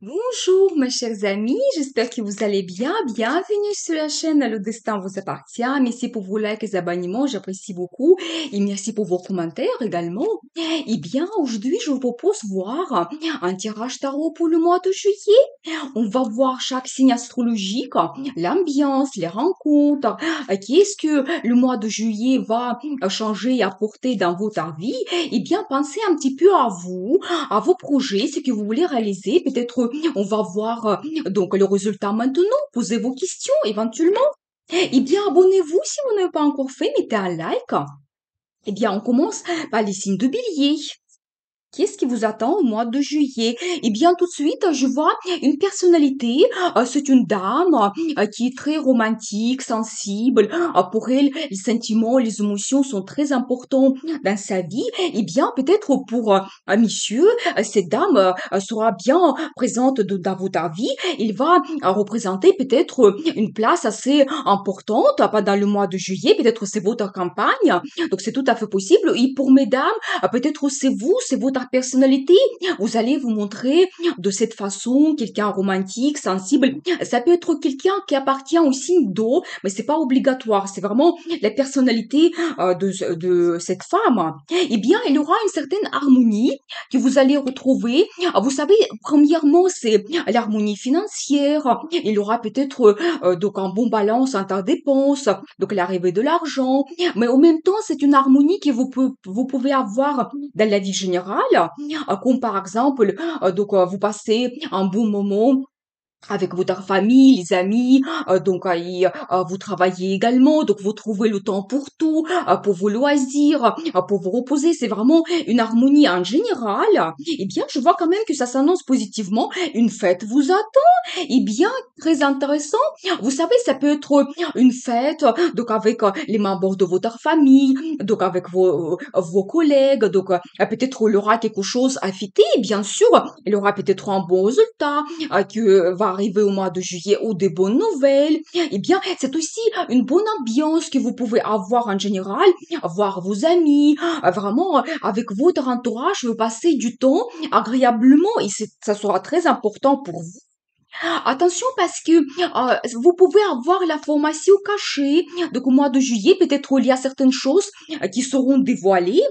Bonjour mes chers amis, j'espère que vous allez bien. Bienvenue sur la chaîne Le Destin vous appartient. Merci pour vos likes et abonnements, j'apprécie beaucoup. Et merci pour vos commentaires également. Eh bien, aujourd'hui, je vous propose voir un tirage tarot pour le mois de juillet. On va voir chaque signe astrologique, l'ambiance, les rencontres, qu'est-ce que le mois de juillet va changer et apporter dans votre vie. Eh bien, pensez un petit peu à vos projets, ce que vous voulez réaliser. Peut-être on va voir donc le résultat maintenant. Posez vos questions éventuellement. Eh bien, abonnez-vous si vous n'avez pas encore fait. Mettez un like. Eh bien, on commence par les signes de bélier. Qu'est-ce qui vous attend au mois de juillet? Eh bien, tout de suite, je vois une personnalité. C'est une dame qui est très romantique, sensible. Pour elle, les sentiments, les émotions sont très importants dans sa vie. Eh bien, peut-être pour monsieur, cette dame sera bien présente dans votre vie. Il va représenter peut-être une place assez importante pendant le mois de juillet. Peut-être c'est votre campagne. Donc, c'est tout à fait possible. Et pour mesdames, peut-être c'est vous, c'est votre personnalité. Vous allez vous montrer de cette façon, quelqu'un romantique, sensible. Ça peut être quelqu'un qui appartient au signe d'eau, mais c'est pas obligatoire. C'est vraiment la personnalité de cette femme. Eh bien, il y aura une certaine harmonie que vous allez retrouver. Vous savez, premièrement, c'est l'harmonie financière. Il y aura peut-être donc un bon balance entre dépenses, donc l'arrivée de l'argent, mais en même temps, c'est une harmonie que vous pouvez avoir dans la vie générale, comme par exemple, vous passez un bon moment avec votre famille, les amis, vous travaillez également, donc vous trouvez le temps pour tout, pour vos loisirs, pour vous reposer. C'est vraiment une harmonie en général. Eh bien, je vois quand même que ça s'annonce positivement. Une fête vous attend. Eh bien, très intéressant. Vous savez, ça peut être une fête, donc avec les membres de votre famille, donc avec vos collègues, peut-être il y aura quelque chose à fêter, bien sûr. Il y aura peut-être un bon résultat que va arriver au mois de juillet ou des bonnes nouvelles. Eh bien, c'est aussi une bonne ambiance que vous pouvez avoir en général, voir vos amis, vraiment avec votre entourage, vous passez du temps agréablement et ça sera très important pour vous. Attention parce que vous pouvez avoir la formation cachée. Donc au mois de juillet, peut-être il y a certaines choses qui seront dévoilées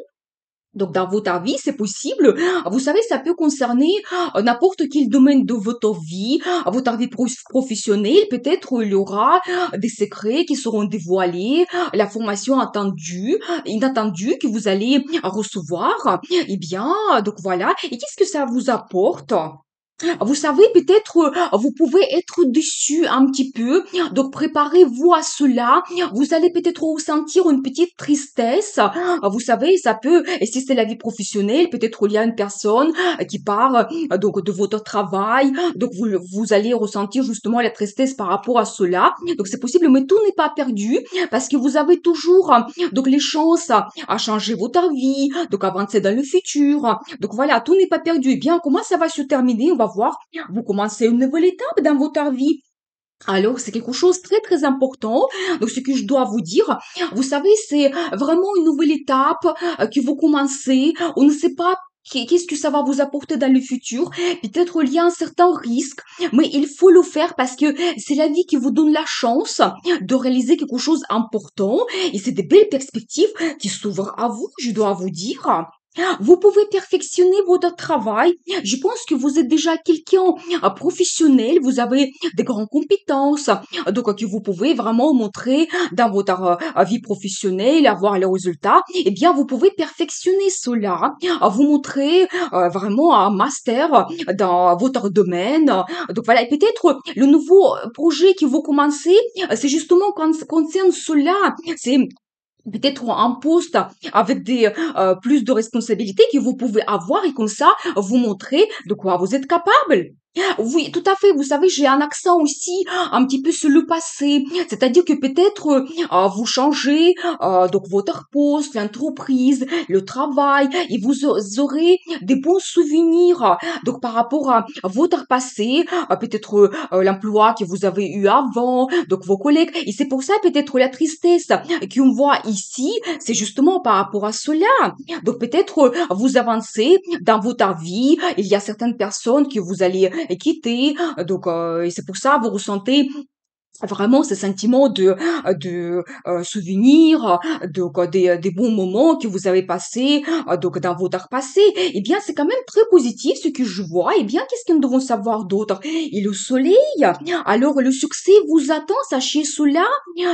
donc, dans votre vie, c'est possible. Vous savez, ça peut concerner n'importe quel domaine de votre vie, votre vie professionnelle. Peut-être il y aura des secrets qui seront dévoilés, la formation attendue, inattendue que vous allez recevoir. Eh bien, donc voilà. Et qu'est-ce que ça vous apporte? Vous savez, peut-être vous pouvez être déçu un petit peu, donc préparez-vous à cela. Vous allez peut-être ressentir une petite tristesse. Vous savez, ça peut, et si c'est la vie professionnelle, peut-être il y a une personne qui part donc de votre travail, donc vous allez ressentir justement la tristesse par rapport à cela. Donc c'est possible, mais tout n'est pas perdu parce que vous avez toujours donc les chances à changer votre vie, donc avancer dans le futur. Donc voilà, tout n'est pas perdu. Eh bien, comment ça va se terminer? On va voir. Vous commencez une nouvelle étape dans votre vie. Alors, c'est quelque chose de très très important. Donc, ce que je dois vous dire, vous savez, c'est vraiment une nouvelle étape que vous commencez. On ne sait pas qu'est-ce que ça va vous apporter dans le futur. Peut-être il y a un certain risque, mais il faut le faire parce que c'est la vie qui vous donne la chance de réaliser quelque chose d'important et c'est des belles perspectives qui s'ouvrent à vous, je dois vous dire. Vous pouvez perfectionner votre travail. Je pense que vous êtes déjà quelqu'un professionnel, vous avez des grandes compétences, que vous pouvez vraiment montrer dans votre vie professionnelle, avoir les résultats. Eh bien, vous pouvez perfectionner cela, vous montrer vraiment un master dans votre domaine. Donc voilà, et peut-être le nouveau projet que vous commencez, c'est justement concerne cela. C'est peut-être un poste avec des plus de responsabilités que vous pouvez avoir et comme ça vous montrer de quoi vous êtes capable. Oui, tout à fait. Vous savez, j'ai un accent aussi un petit peu sur le passé. C'est-à-dire que peut-être vous changez votre poste, l'entreprise, le travail, et vous aurez des bons souvenirs. Donc par rapport à votre passé, peut-être l'emploi que vous avez eu avant, donc vos collègues. Et c'est pour ça peut-être la tristesse qu'on voit ici, c'est justement par rapport à cela. Donc peut-être vous avancez dans votre vie, il y a certaines personnes que vous allez quitter. Et c'est pour ça vous ressentez vraiment ce sentiment de souvenirs, des bons moments que vous avez passés, dans votre passé. Eh bien, c'est quand même très positif ce que je vois. Eh bien, qu'est-ce que nous devons savoir d'autre? Et le soleil, alors le succès vous attend, sachez cela.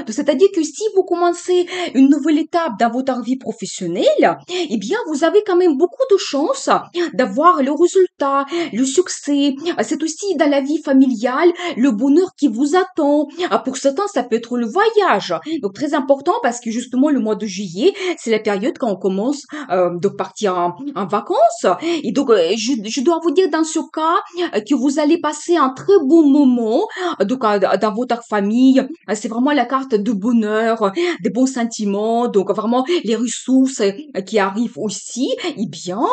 C'est-à-dire que si vous commencez une nouvelle étape dans votre vie professionnelle, eh bien, vous avez quand même beaucoup de chances d'avoir le résultat, le succès. C'est aussi dans la vie familiale, le bonheur qui vous attend. Pour certains, ça peut être le voyage. Donc, très important parce que justement, le mois de juillet, c'est la période quand on commence de partir en vacances. Et donc, je dois vous dire dans ce cas que vous allez passer un très bon moment dans votre famille. C'est vraiment la carte de bonheur, des bons sentiments. Donc, vraiment, les ressources qui arrivent aussi. Eh bien,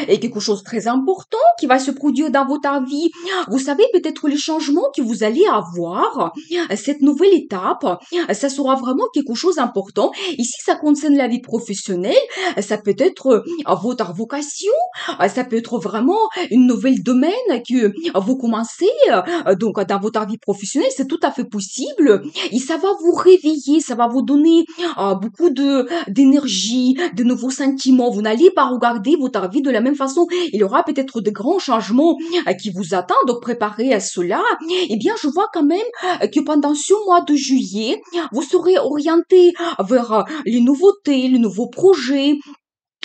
et quelque chose de très important qui va se produire dans votre vie. Vous savez peut-être les changements que vous allez avoir. Cette nouvelle étape, ça sera vraiment quelque chose d'important. Ici, ça concerne la vie professionnelle. Ça peut être votre vocation. Ça peut être vraiment une nouvelle domaine que vous commencez. Dans votre vie professionnelle, c'est tout à fait possible. Et ça va vous réveiller, ça va vous donner beaucoup d'énergie, de nouveaux sentiments. Vous n'allez pas regarder votre vie de la même façon. Il y aura peut-être de grands changements qui vous attendent, donc préparez à cela. Eh bien, je vois quand même que pendant ce mois de juillet, vous serez orienté vers les nouveautés, les nouveaux projets,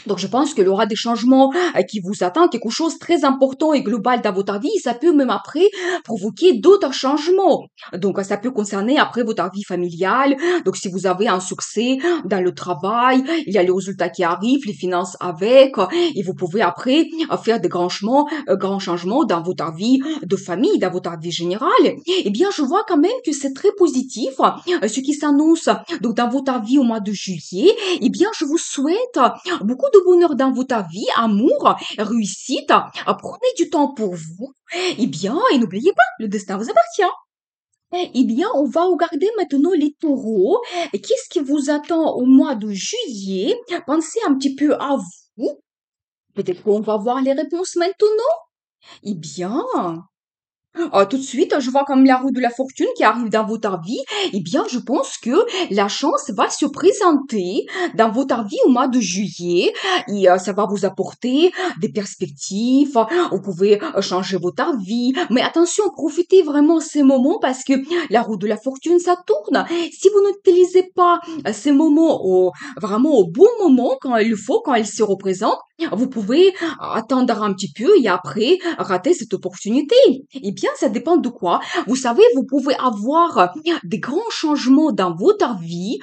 donc, je pense qu'il y aura des changements qui vous attendent, quelque chose de très important et global dans votre vie. Ça peut même après provoquer d'autres changements. Donc, ça peut concerner après votre vie familiale. Donc, si vous avez un succès dans le travail, il y a les résultats qui arrivent, les finances avec, et vous pouvez après faire des grands changements dans votre vie de famille, dans votre vie générale. Eh bien, je vois quand même que c'est très positif, ce qui s'annonce donc dans votre vie au mois de juillet. Eh bien, je vous souhaite beaucoup de bonheur dans votre vie, amour, réussite. Prenez du temps pour vous. Eh bien, et n'oubliez pas, le destin vous appartient. Eh bien, on va regarder maintenant les taureaux. Et qu'est-ce qui vous attend au mois de juillet? Pensez un petit peu à vous. Peut-être qu'on va voir les réponses maintenant. Eh bien, tout de suite, je vois comme la roue de la fortune qui arrive dans votre vie. Eh bien, je pense que la chance va se présenter dans votre vie au mois de juillet et ça va vous apporter des perspectives. Vous pouvez changer votre vie. Mais attention, profitez vraiment ces moments parce que la roue de la fortune, ça tourne. Si vous n'utilisez pas ces moments vraiment au bon moment, quand il le faut, quand il se représente, vous pouvez attendre un petit peu et après rater cette opportunité. Eh bien, ça dépend de quoi. Vous savez, vous pouvez avoir des grands changements dans votre vie,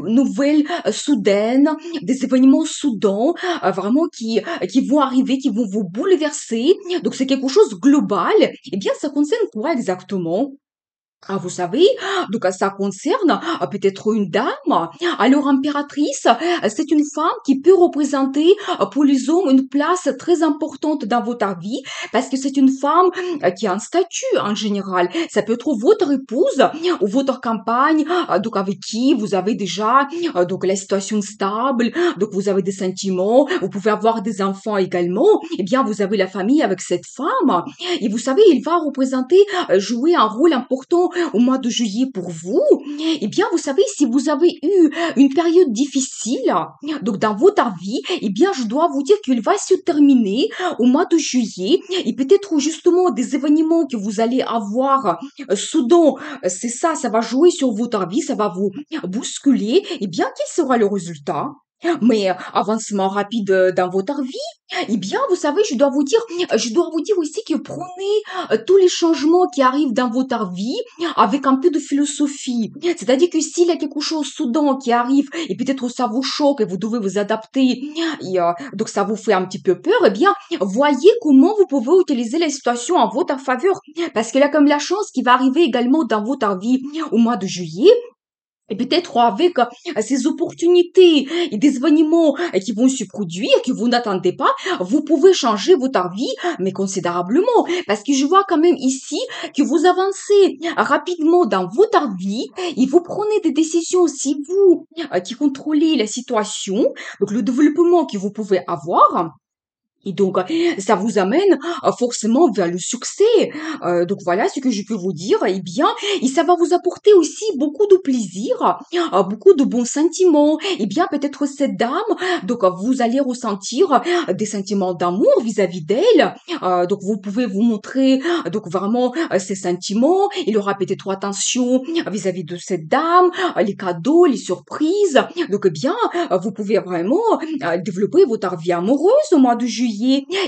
nouvelles soudaines, des événements soudains, vraiment qui vont arriver, qui vont vous bouleverser. Donc, c'est quelque chose de global. Eh bien, ça concerne quoi exactement? Vous savez, donc ça concerne peut-être une dame. Alors, impératrice, c'est une femme qui peut représenter pour les hommes une place très importante dans votre vie parce que c'est une femme qui a un statut en général. Ça peut être votre épouse ou votre compagne, donc avec qui vous avez déjà donc la situation stable, donc vous avez des sentiments, vous pouvez avoir des enfants également. Eh bien, vous avez la famille avec cette femme et vous savez, il va représenter, jouer un rôle important au mois de juillet pour vous, eh bien, vous savez, si vous avez eu une période difficile, donc dans votre vie, eh bien, je dois vous dire qu'il va se terminer au mois de juillet et peut-être justement des événements que vous allez avoir soudain, c'est ça, ça va jouer sur votre vie, ça va vous bousculer. Eh bien, quel sera le résultat? Mais avancement rapide dans votre vie, eh bien, vous savez, je dois vous dire aussi que prenez tous les changements qui arrivent dans votre vie avec un peu de philosophie. C'est-à-dire que s'il y a quelque chose soudain qui arrive et peut-être ça vous choque et vous devez vous adapter et donc ça vous fait un petit peu peur, eh bien, voyez comment vous pouvez utiliser la situation en votre faveur. Parce qu'il y a comme la chance qui va arriver également dans votre vie au mois de juillet. Et peut-être avec ces opportunités et des événements qui vont se produire, que vous n'attendez pas, vous pouvez changer votre vie, mais considérablement. Parce que je vois quand même ici que vous avancez rapidement dans votre vie et vous prenez des décisions aussi vous qui contrôlez la situation, donc le développement que vous pouvez avoir. Et donc, ça vous amène forcément vers le succès. Donc voilà ce que je peux vous dire. Eh bien, et ça va vous apporter aussi beaucoup de plaisir, beaucoup de bons sentiments. Eh bien, peut-être cette dame, donc vous allez ressentir des sentiments d'amour vis-à-vis d'elle. Donc vous pouvez vous montrer donc vraiment ces sentiments. Il aura peut-être attention vis-à-vis de cette dame, les cadeaux, les surprises. Donc eh bien, vous pouvez vraiment développer votre vie amoureuse au mois de juillet.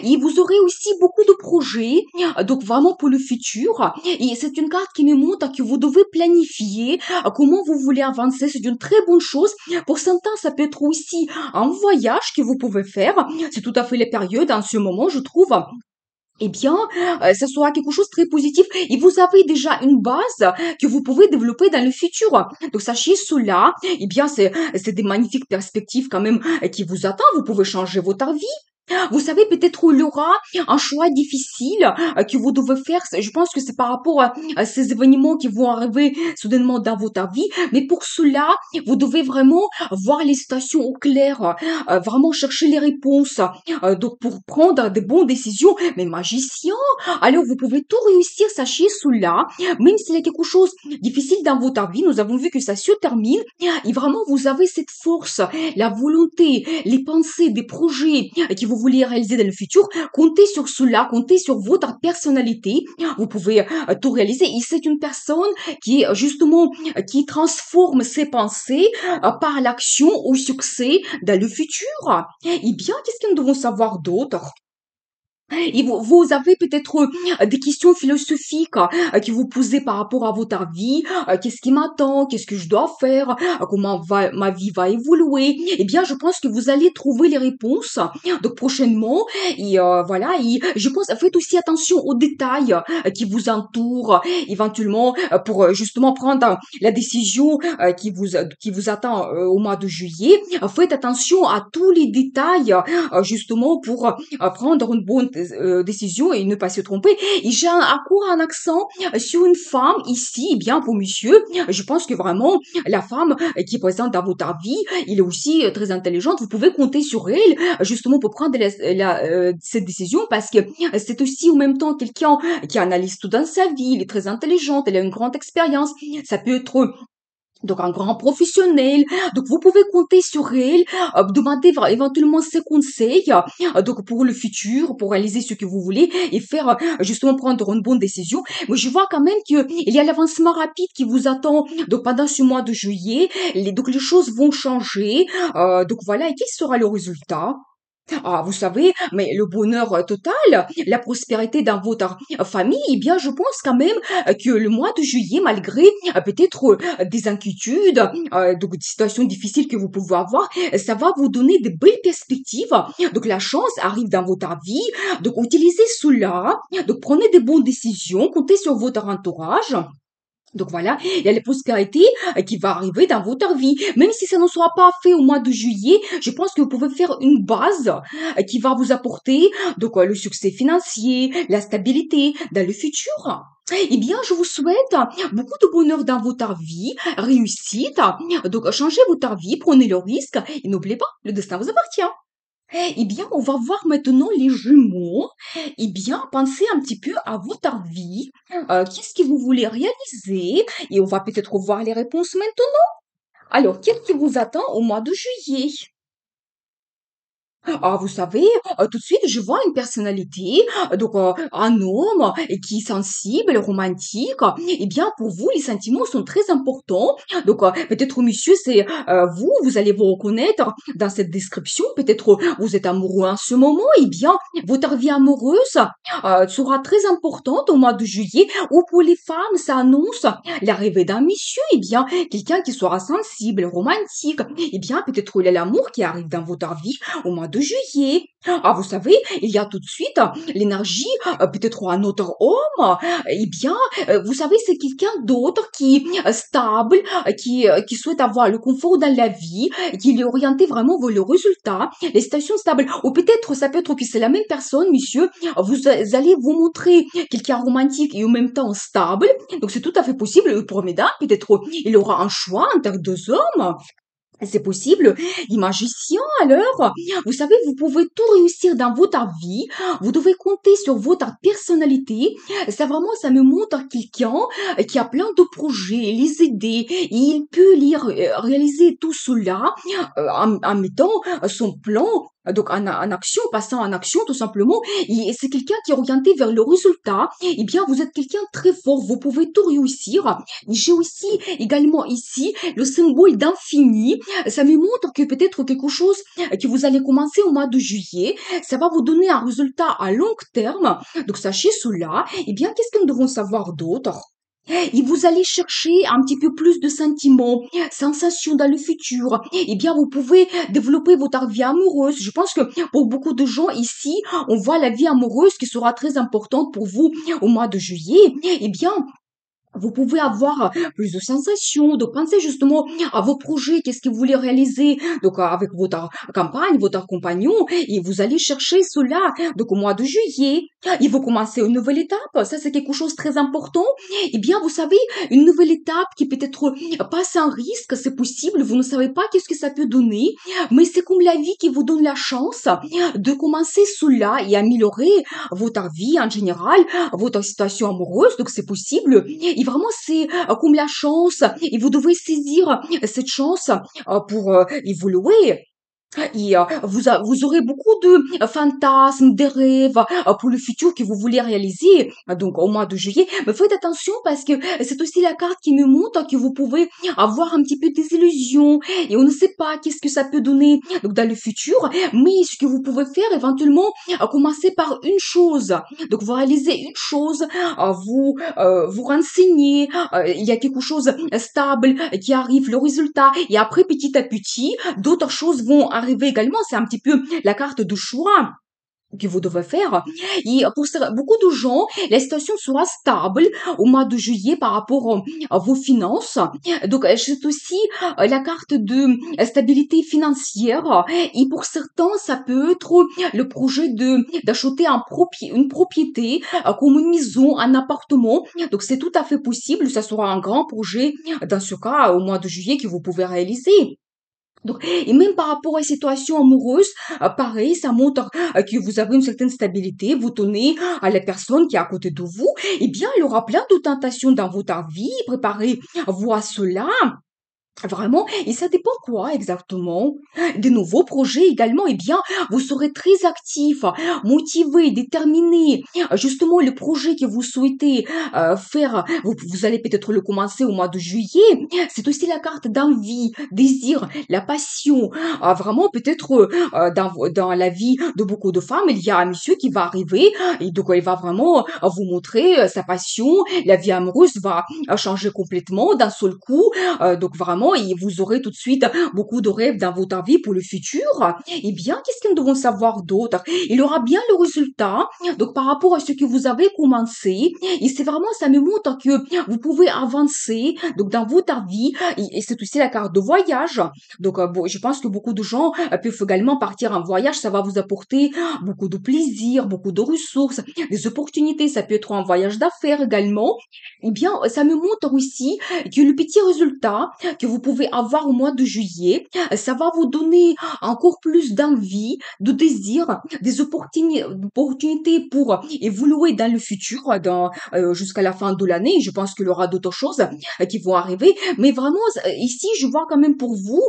Et vous aurez aussi beaucoup de projets, donc vraiment pour le futur. Et c'est une carte qui me montre que vous devez planifier comment vous voulez avancer. C'est une très bonne chose. Pour certains, ça peut être aussi un voyage que vous pouvez faire. C'est tout à fait les périodes en ce moment, je trouve. Eh bien, ça sera quelque chose de très positif et vous avez déjà une base que vous pouvez développer dans le futur. Donc sachez cela, eh bien c'est des magnifiques perspectives quand même qui vous attendent. Vous pouvez changer votre vie. Vous savez, peut-être il y aura un choix difficile que vous devez faire. Je pense que c'est par rapport à ces événements qui vont arriver soudainement dans votre vie. Mais pour cela, vous devez vraiment voir les situations au clair, vraiment chercher les réponses. Donc pour prendre des bonnes décisions. Mais magicien, alors vous pouvez tout réussir, sachez cela. Même s'il y a quelque chose de difficile dans votre vie, nous avons vu que ça se termine. Et vraiment, vous avez cette force, la volonté, les pensées, des projets que vous voulez réaliser dans le futur. Comptez sur cela, comptez sur votre personnalité. Vous pouvez tout réaliser. Et c'est une personne qui justement qui transforme ses pensées par l'action au succès dans le futur. Eh bien, qu'est-ce que nous devons savoir d'autre? Et vous avez peut-être des questions philosophiques que vous posez par rapport à votre vie. Qu'est-ce qui m'attend? Qu'est-ce que je dois faire? Comment ma vie va évoluer? Eh bien, je pense que vous allez trouver les réponses donc prochainement. Et voilà. Et je pense, faites aussi attention aux détails qui vous entourent, éventuellement pour justement prendre la décision qui vous attend au mois de juillet. Faites attention à tous les détails justement pour prendre une bonne décision et ne pas se tromper. Et j'ai encore un accent sur une femme ici, eh bien pour monsieur. Je pense que vraiment la femme qui est présente dans votre vie, il est aussi très intelligente. Vous pouvez compter sur elle justement pour prendre cette décision parce que c'est aussi en même temps quelqu'un qui analyse tout dans sa vie. Il est très intelligent, elle a une grande expérience. Ça peut être donc un grand professionnel. Donc vous pouvez compter sur elle, demander éventuellement ses conseils, donc pour le futur, pour réaliser ce que vous voulez et faire justement prendre une bonne décision. Mais je vois quand même que il y a l'avancement rapide qui vous attend. Donc pendant ce mois de juillet, donc les choses vont changer. Donc voilà, et quel sera le résultat? Ah, vous savez, mais le bonheur total, la prospérité dans votre famille, eh bien, je pense quand même que le mois de juillet, malgré peut-être des inquiétudes, donc des situations difficiles que vous pouvez avoir, ça va vous donner de belles perspectives. Donc la chance arrive dans votre vie. Donc utilisez cela. Donc prenez de bonnes décisions, comptez sur votre entourage. Donc voilà, il y a la prospérité qui va arriver dans votre vie. Même si ça ne sera pas fait au mois de juillet, je pense que vous pouvez faire une base qui va vous apporter donc le succès financier, la stabilité dans le futur. Eh bien, je vous souhaite beaucoup de bonheur dans votre vie, réussite. Donc, changez votre vie, prenez le risque et n'oubliez pas, le destin vous appartient. Eh bien, on va voir maintenant les jumeaux. Eh bien, pensez un petit peu à votre vie. Qu'est-ce que vous voulez réaliser? Et on va peut-être voir les réponses maintenant. Alors, qu'est-ce qui vous attend au mois de juillet? Ah, vous savez, tout de suite, je vois une personnalité, donc un homme qui est sensible, romantique. Eh bien, pour vous, les sentiments sont très importants. Donc, peut-être, monsieur, c'est vous, vous allez vous reconnaître dans cette description. Peut-être vous êtes amoureux en ce moment. Eh bien, votre vie amoureuse sera très importante au mois de juillet. Ou pour les femmes, ça annonce l'arrivée d'un monsieur. Eh bien, quelqu'un qui sera sensible, romantique. Eh bien, peut-être il y a l'amour qui arrive dans votre vie au mois de juillet. Ah, vous savez, il y a tout de suite l'énergie, peut-être un autre homme. Eh bien, vous savez, c'est quelqu'un d'autre qui est stable, qui souhaite avoir le confort dans la vie, qui est orienté vraiment vers le résultat, les situations stables. Ou peut-être, ça peut être que c'est la même personne, monsieur. Vous allez vous montrer quelqu'un romantique et en même temps stable. Donc, c'est tout à fait possible. Pour mesdames, peut-être, il aura un choix entre deux hommes. C'est possible. Les magiciens, alors, vous savez, vous pouvez tout réussir dans votre vie. Vous devez compter sur votre personnalité. Ça vraiment, ça me montre quelqu'un qui a plein de projets, les idées. Et il peut réaliser tout cela en mettant son plan. Donc en action, passant en action tout simplement. Et c'est quelqu'un qui est orienté vers le résultat. Eh bien, vous êtes quelqu'un de très fort. Vous pouvez tout réussir. J'ai aussi également ici le symbole d'infini. Ça me montre que peut-être quelque chose que vous allez commencer au mois de juillet, ça va vous donner un résultat à long terme. Donc sachez cela. Eh bien, qu'est-ce que nous devons savoir d'autre? Et vous allez chercher un petit peu plus de sentiments, sensations dans le futur. Eh bien, vous pouvez développer votre vie amoureuse. Je pense que pour beaucoup de gens ici, on voit la vie amoureuse qui sera très importante pour vous au mois de juillet. Eh bien, vous pouvez avoir plus de sensations, de penser justement à vos projets, qu'est-ce que vous voulez réaliser, donc avec votre campagne, votre compagnon, et vous allez chercher cela. Donc au mois de juillet, il faut commencer une nouvelle étape, ça c'est quelque chose de très important. Eh bien, vous savez, une nouvelle étape qui peut être pas sans risque, c'est possible, vous ne savez pas qu'est-ce que ça peut donner, mais c'est comme la vie qui vous donne la chance de commencer cela et améliorer votre vie en général, votre situation amoureuse, donc c'est possible. Et vraiment, c'est comme la chance. Et vous devez saisir cette chance pour évoluer. Et vous aurez beaucoup de fantasmes, des rêves pour le futur que vous voulez réaliser, donc au mois de juillet. Mais faites attention parce que c'est aussi la carte qui me montre que vous pouvez avoir un petit peu des illusions et on ne sait pas qu'est-ce que ça peut donner donc dans le futur. Mais ce que vous pouvez faire éventuellement, commencer par une chose. Donc vous réalisez une chose, vous renseignez, il y a quelque chose stable qui arrive, le résultat, et après petit à petit, d'autres choses vont arriver également. C'est un petit peu la carte de choix que vous devez faire. Et pour beaucoup de gens, la situation sera stable au mois de juillet par rapport à vos finances. Donc, c'est aussi la carte de stabilité financière. Et pour certains, ça peut être le projet d'acheter une propriété, comme une maison, un appartement. Donc, c'est tout à fait possible. Ça sera un grand projet dans ce cas au mois de juillet que vous pouvez réaliser. Donc, et même par rapport à une situation amoureuse, pareil, ça montre que vous avez une certaine stabilité, vous tenez à la personne qui est à côté de vous, eh bien, il y aura plein de tentations dans votre vie, préparez-vous à cela. Vraiment, et ça dépend quoi exactement? De nouveaux projets également, eh bien, vous serez très actif, motivé, déterminé. Justement, le projet que vous souhaitez faire, vous allez peut-être le commencer au mois de juillet. C'est aussi la carte d'envie, désir, la passion. Vraiment, peut-être dans la vie de beaucoup de femmes, il y a un monsieur qui va arriver et donc il va vraiment vous montrer sa passion. La vie amoureuse va changer complètement d'un seul coup. Donc vraiment, et vous aurez tout de suite beaucoup de rêves dans votre vie pour le futur. Eh bien, qu'est-ce que nous devons savoir d'autre? Il aura bien le résultat. Donc par rapport à ce que vous avez commencé, et c'est vraiment, ça me montre que vous pouvez avancer donc dans votre vie. Et c'est aussi la carte de voyage. Donc bon, je pense que beaucoup de gens peuvent également partir en voyage. Ça va vous apporter beaucoup de plaisir, beaucoup de ressources, des opportunités. Ça peut être un voyage d'affaires également. Eh bien, ça me montre aussi que le petit résultat que vous pouvez avoir au mois de juillet, ça va vous donner encore plus d'envie, de désir, des opportunités pour évoluer dans le futur, jusqu'à la fin de l'année. Je pense qu'il y aura d'autres choses qui vont arriver. Mais vraiment, ici, je vois quand même pour vous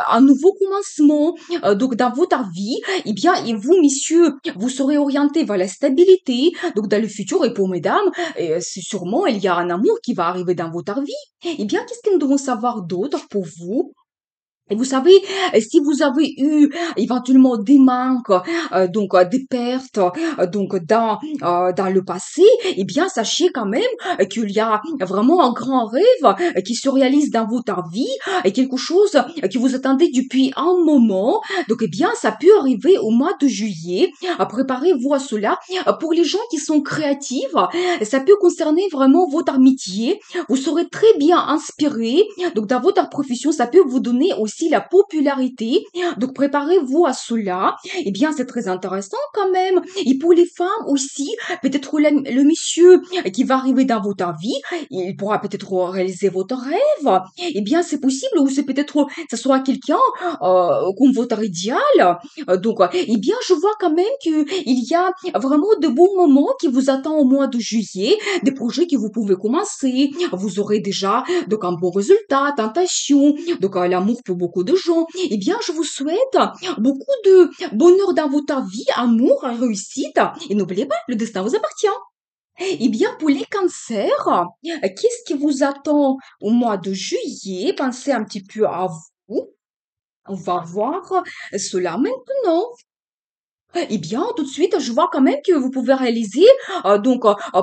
un nouveau commencement. Donc, dans votre vie, eh bien, et vous, messieurs, vous serez orientés vers la stabilité, donc dans le futur. Et pour mesdames, c'est sûrement, il y a un amour qui va arriver dans votre vie. Eh bien, qu'est-ce que nous devons savoir d'autre pour vous? Et vous savez, si vous avez eu éventuellement des manques, donc des pertes, donc dans le passé, eh bien sachez quand même qu'il y a vraiment un grand rêve qui se réalise dans votre vie et quelque chose que vous attendez depuis un moment. Donc eh bien ça peut arriver au mois de juillet. Préparez-vous à cela. Pour les gens qui sont créatifs, ça peut concerner vraiment votre amitié. Vous serez très bien inspiré. Donc dans votre profession, ça peut vous donner aussi aussi la popularité. Donc, préparez-vous à cela. Eh bien, c'est très intéressant quand même. Et pour les femmes aussi, peut-être le monsieur qui va arriver dans votre vie, il pourra peut-être réaliser votre rêve. Eh bien, c'est possible, ou c'est peut-être, ça sera quelqu'un comme votre idéal. Eh bien, je vois quand même qu'il y a vraiment de bons moments qui vous attendent au mois de juillet, des projets que vous pouvez commencer. Vous aurez déjà donc un bon résultat, tentation, l'amour pour beaucoup de gens. Eh bien, je vous souhaite beaucoup de bonheur dans votre vie, amour, réussite. Et n'oubliez pas, le destin vous appartient. Eh bien, pour les cancers, qu'est-ce qui vous attend au mois de juillet? Pensez un petit peu à vous. On va voir cela maintenant. Eh bien, tout de suite, je vois quand même que vous pouvez réaliser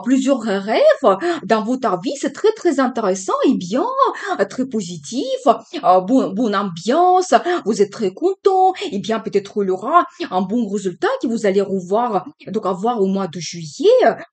plusieurs rêves dans votre vie. C'est très très intéressant et bien, très positif, bonne ambiance. Vous êtes très content. Eh bien, peut-être il y aura un bon résultat que vous allez revoir avoir au mois de juillet.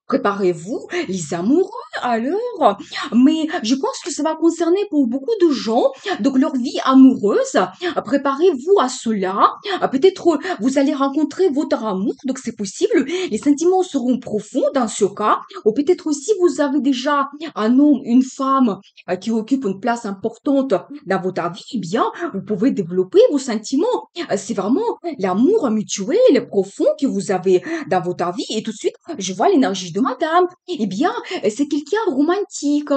Préparez-vous, les amoureux. Alors, mais je pense que ça va concerner pour beaucoup de gens donc leur vie amoureuse. Préparez-vous à cela. Peut-être vous allez rencontrer votre amour, donc c'est possible. Les sentiments seront profonds dans ce cas. Ou peut-être aussi vous avez déjà un homme, une femme qui occupe une place importante dans votre vie. Eh bien, vous pouvez développer vos sentiments. C'est vraiment l'amour mutuel et profond que vous avez dans votre vie. Et tout de suite, je vois l'énergie de madame. Eh bien, c'est quelqu'un romantique,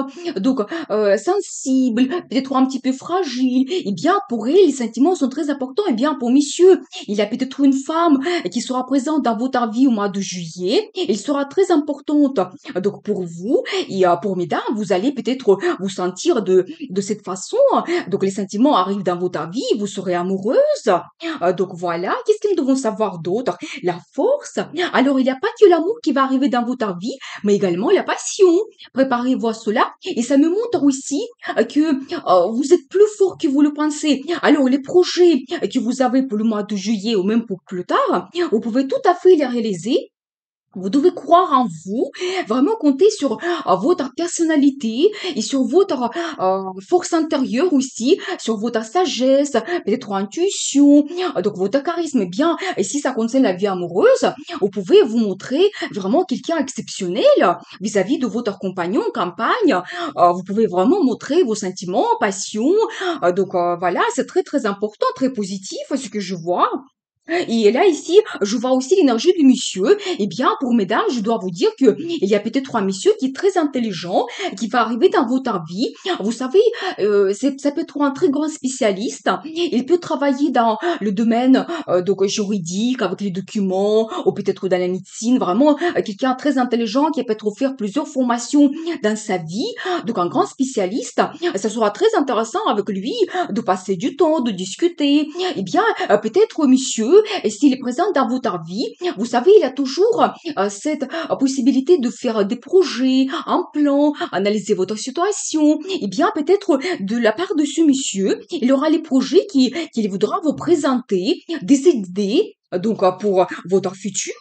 sensible, peut-être un petit peu fragile. Eh bien, pour elle, les sentiments sont très importants. Eh bien, pour monsieur, il y a peut-être une femme qui sera présente dans votre vie au mois de juillet. Elle sera très importante. Donc, pour vous et pour mesdames, vous allez peut-être vous sentir de cette façon. Donc, les sentiments arrivent dans votre vie, vous serez amoureuse. Donc, voilà. Qu'est-ce que nous devons savoir d'autre? La force. Alors, il n'y a pas que l'amour qui va arriver dans votre vie, mais également la passion. Préparez-vous à cela. Et ça me montre aussi que vous êtes plus fort que vous le pensez. Alors, les projets que vous avez pour le mois de juillet ou même pour plus tard, vous pouvez tout à fait les réaliser. Vous devez croire en vous, vraiment compter sur votre personnalité et sur votre force intérieure aussi, sur votre sagesse, peut-être intuition, votre charisme. Eh bien, et si ça concerne la vie amoureuse, vous pouvez vous montrer vraiment quelqu'un exceptionnel vis-à-vis de votre compagnon en campagne. Vous pouvez vraiment montrer vos sentiments, passion. Voilà, c'est très très important, très positif ce que je vois. Et là, ici, je vois aussi l'énergie du monsieur. Eh bien, pour mesdames, je dois vous dire que il y a peut-être un monsieur qui est très intelligent, qui va arriver dans votre vie. Vous savez, ça peut être un très grand spécialiste. Il peut travailler dans le domaine juridique, avec les documents, ou peut-être dans la médecine. Vraiment, quelqu'un très intelligent qui peut être faire plusieurs formations dans sa vie. Donc, un grand spécialiste. Ça sera très intéressant avec lui de passer du temps, de discuter. Eh bien, peut-être monsieur et s'il est présent dans votre vie, vous savez, il a toujours cette possibilité de faire des projets, un plan, analyser votre situation. Eh bien, peut-être de la part de ce monsieur, il aura les projets qu'il voudra vous présenter, des idées. Pour votre futur,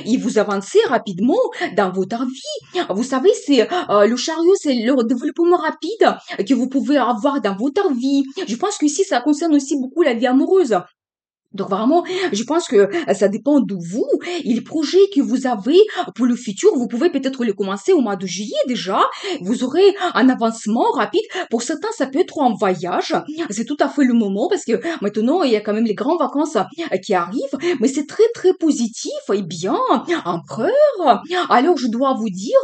et vous avancez rapidement dans votre vie. Vous savez, c'est le chariot, c'est le développement rapide que vous pouvez avoir dans votre vie. Je pense que ici, ça concerne aussi beaucoup la vie amoureuse. Donc vraiment, je pense que ça dépend de vous et les projets que vous avez pour le futur. Vous pouvez peut-être les commencer au mois de juillet déjà. Vous aurez un avancement rapide. Pour certains, ça peut être un voyage. C'est tout à fait le moment parce que maintenant, il y a quand même les grandes vacances qui arrivent. Mais c'est très, très positif. Et bien, empereur. Alors, je dois vous dire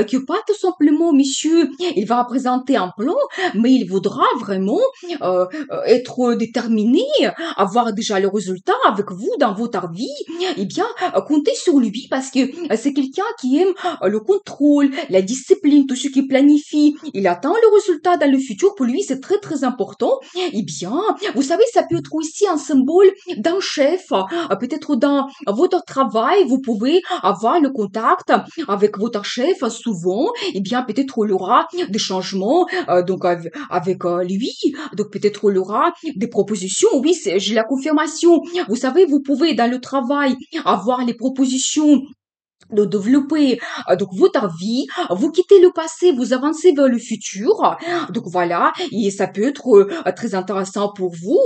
que pas tout simplement, monsieur, il va présenter un plan, mais il voudra vraiment être déterminé, avoir déjà le résultat avec vous dans votre vie, eh bien, comptez sur lui parce que c'est quelqu'un qui aime le contrôle, la discipline, tout ce qui planifie. Il attend le résultat dans le futur. Pour lui, c'est très, très important. Eh bien, vous savez, ça peut être aussi un symbole d'un chef. Peut-être dans votre travail, vous pouvez avoir le contact avec votre chef souvent. Eh bien, peut-être il y aura des changements avec lui. Donc, peut-être il y aura des propositions. Oui, j'ai la confirmation. Vous savez, vous pouvez dans le travail avoir les propositions de développer donc votre vie, vous quittez le passé, vous avancez vers le futur. Donc voilà, et ça peut être très intéressant pour vous.